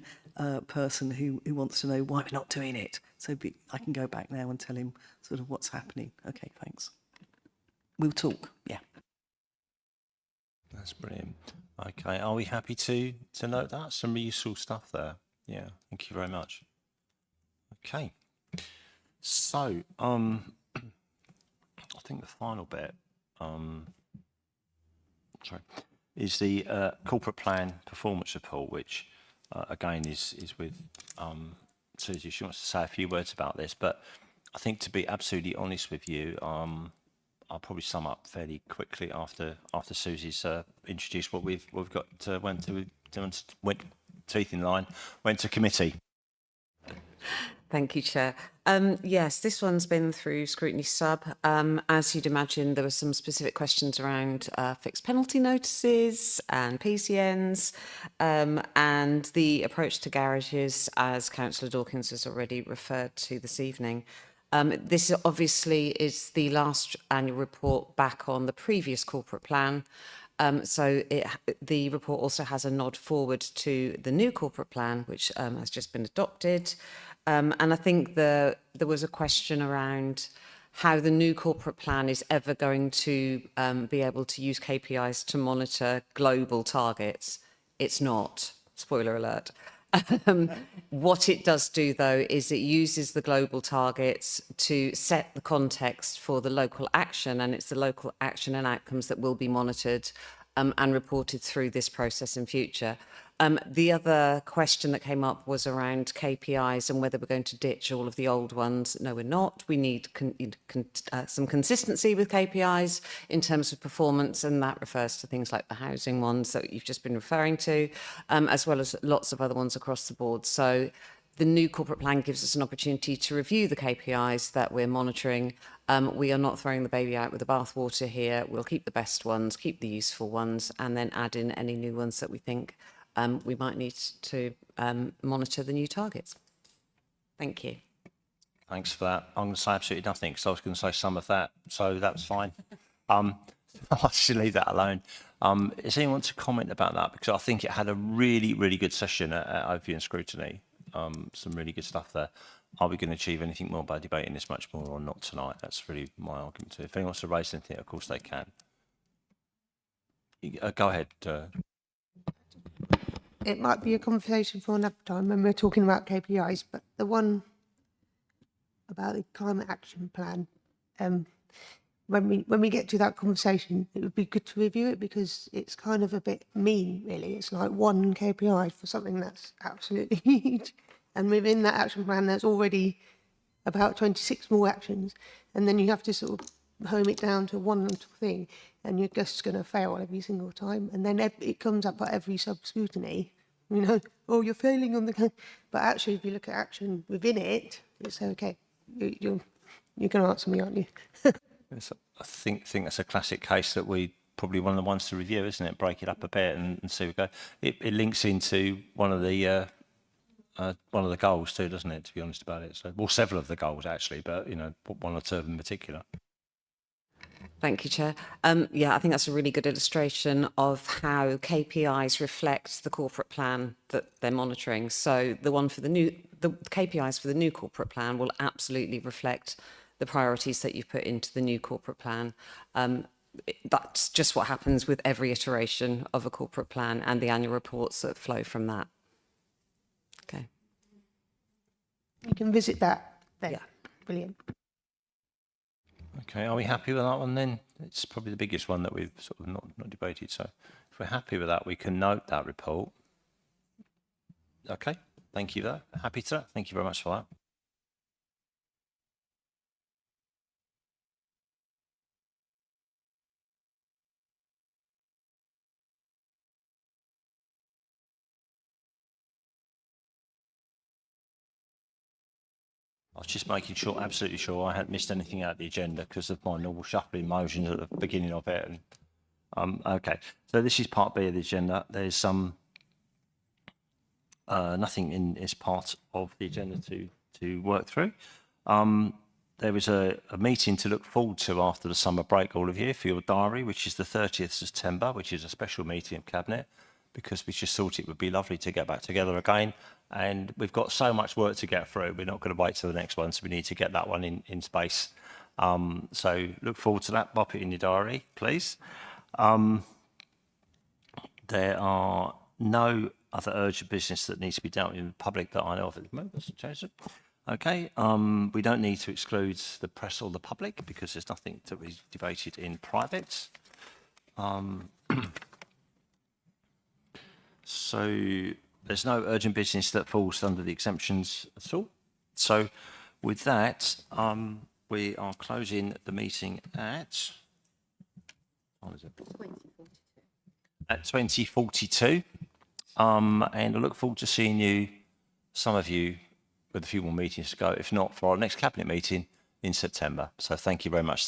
person who wants to know why we're not doing it. So I can go back now and tell him sort of what's happening. Okay, thanks. We'll talk, yeah. That's brilliant. Okay, are we happy to note that? Some useful stuff there. Yeah, thank you very much. Okay, so I think the final bit, is the corporate plan performance report, which again is with Susie. She wants to say a few words about this, but I think, to be absolutely honest with you, I'll probably sum up fairly quickly after Susie's introduced what we've got. Went teeth in line, went to committee. Thank you, Chair. Yes, this one's been through scrutiny sub. As you'd imagine, there were some specific questions around fixed penalty notices and PCNs, and the approach to garages, as Councillor Dawkins has already referred to this evening. This obviously is the last annual report back on the previous corporate plan. So the report also has a nod forward to the new corporate plan, which has just been adopted. And I think there was a question around how the new corporate plan is ever going to be able to use KPIs to monitor global targets. It's not, spoiler alert. What it does do, though, is it uses the global targets to set the context for the local action, and it's the local action and outcomes that will be monitored and reported through this process in future. The other question that came up was around KPIs and whether we're going to ditch all of the old ones. No, we're not. We need some consistency with KPIs in terms of performance, and that refers to things like the housing ones that you've just been referring to, as well as lots of other ones across the board. So the new corporate plan gives us an opportunity to review the KPIs that we're monitoring. We are not throwing the baby out with the bathwater here. We'll keep the best ones, keep the useful ones, and then add in any new ones that we think we might need to monitor the new targets. Thank you. Thanks for that. I'm going to say absolutely nothing because I was going to say some of that, so that's fine. I'll just leave that alone. Does anyone want to comment about that? Because I think it had a really, really good session at Overview and Scrutiny. Some really good stuff there. Are we going to achieve anything more by debating this much more or not tonight? That's really my argument too. If anyone wants to raise anything, of course they can. Go ahead. It might be a conversation for another time when we're talking about KPIs, but the one about the climate action plan, when we get to that conversation, it would be good to review it because it's kind of a bit mean, really. It's like one KPI for something that's absolutely huge. And within that action plan, there's already about 26 more actions. And then you have to sort of home it down to one little thing, and you're just going to fail every single time. And then it comes up at every sub-scrutiny, you know, oh, you're failing on the... But actually, if you look at action within it, it's okay. You're going to answer me, aren't you? I think that's a classic case that we probably one of the ones to review, isn't it? Break it up a bit and see where we go. It links into one of the goals too, doesn't it? To be honest about it, so well, several of the goals actually, but you know, one or two of them in particular. Thank you, Chair. Yeah, I think that's a really good illustration of how KPIs reflect the corporate plan that they're monitoring. So the KPIs for the new corporate plan will absolutely reflect the priorities that you've put into the new corporate plan. That's just what happens with every iteration of a corporate plan and the annual reports that flow from that. Okay. You can visit that then. Yeah. Brilliant. Okay, are we happy with that one then? It's probably the biggest one that we've sort of not debated. So if we're happy with that, we can note that report. Okay, thank you for that. Happy to that. Thank you very much for that. I was just making sure, absolutely sure I hadn't missed anything out of the agenda because of my normal shuffling motions at the beginning of it. And, okay, so this is part B of the agenda. There's some nothing in this part of the agenda to work through. There was a meeting to look forward to after the summer break, all of you, for your diary, which is the 30th of September, which is a special meeting of Cabinet, because we just thought it would be lovely to get back together again. And we've got so much work to get through. We're not going to wait till the next one, so we need to get that one in space. So look forward to that. Pop it in your diary, please. There are no other urgent business that needs to be dealt with in the public that I know of at the moment, Mr. Chancellor. Okay, we don't need to exclude the press or the public because there's nothing to be debated in private. So there's no urgent business that falls under the exemptions at all. So with that, we are closing the meeting at... What is it? 20:42. And I look forward to seeing you, some of you, with a few more meetings to go, if not for our next Cabinet meeting in September. So thank you very much.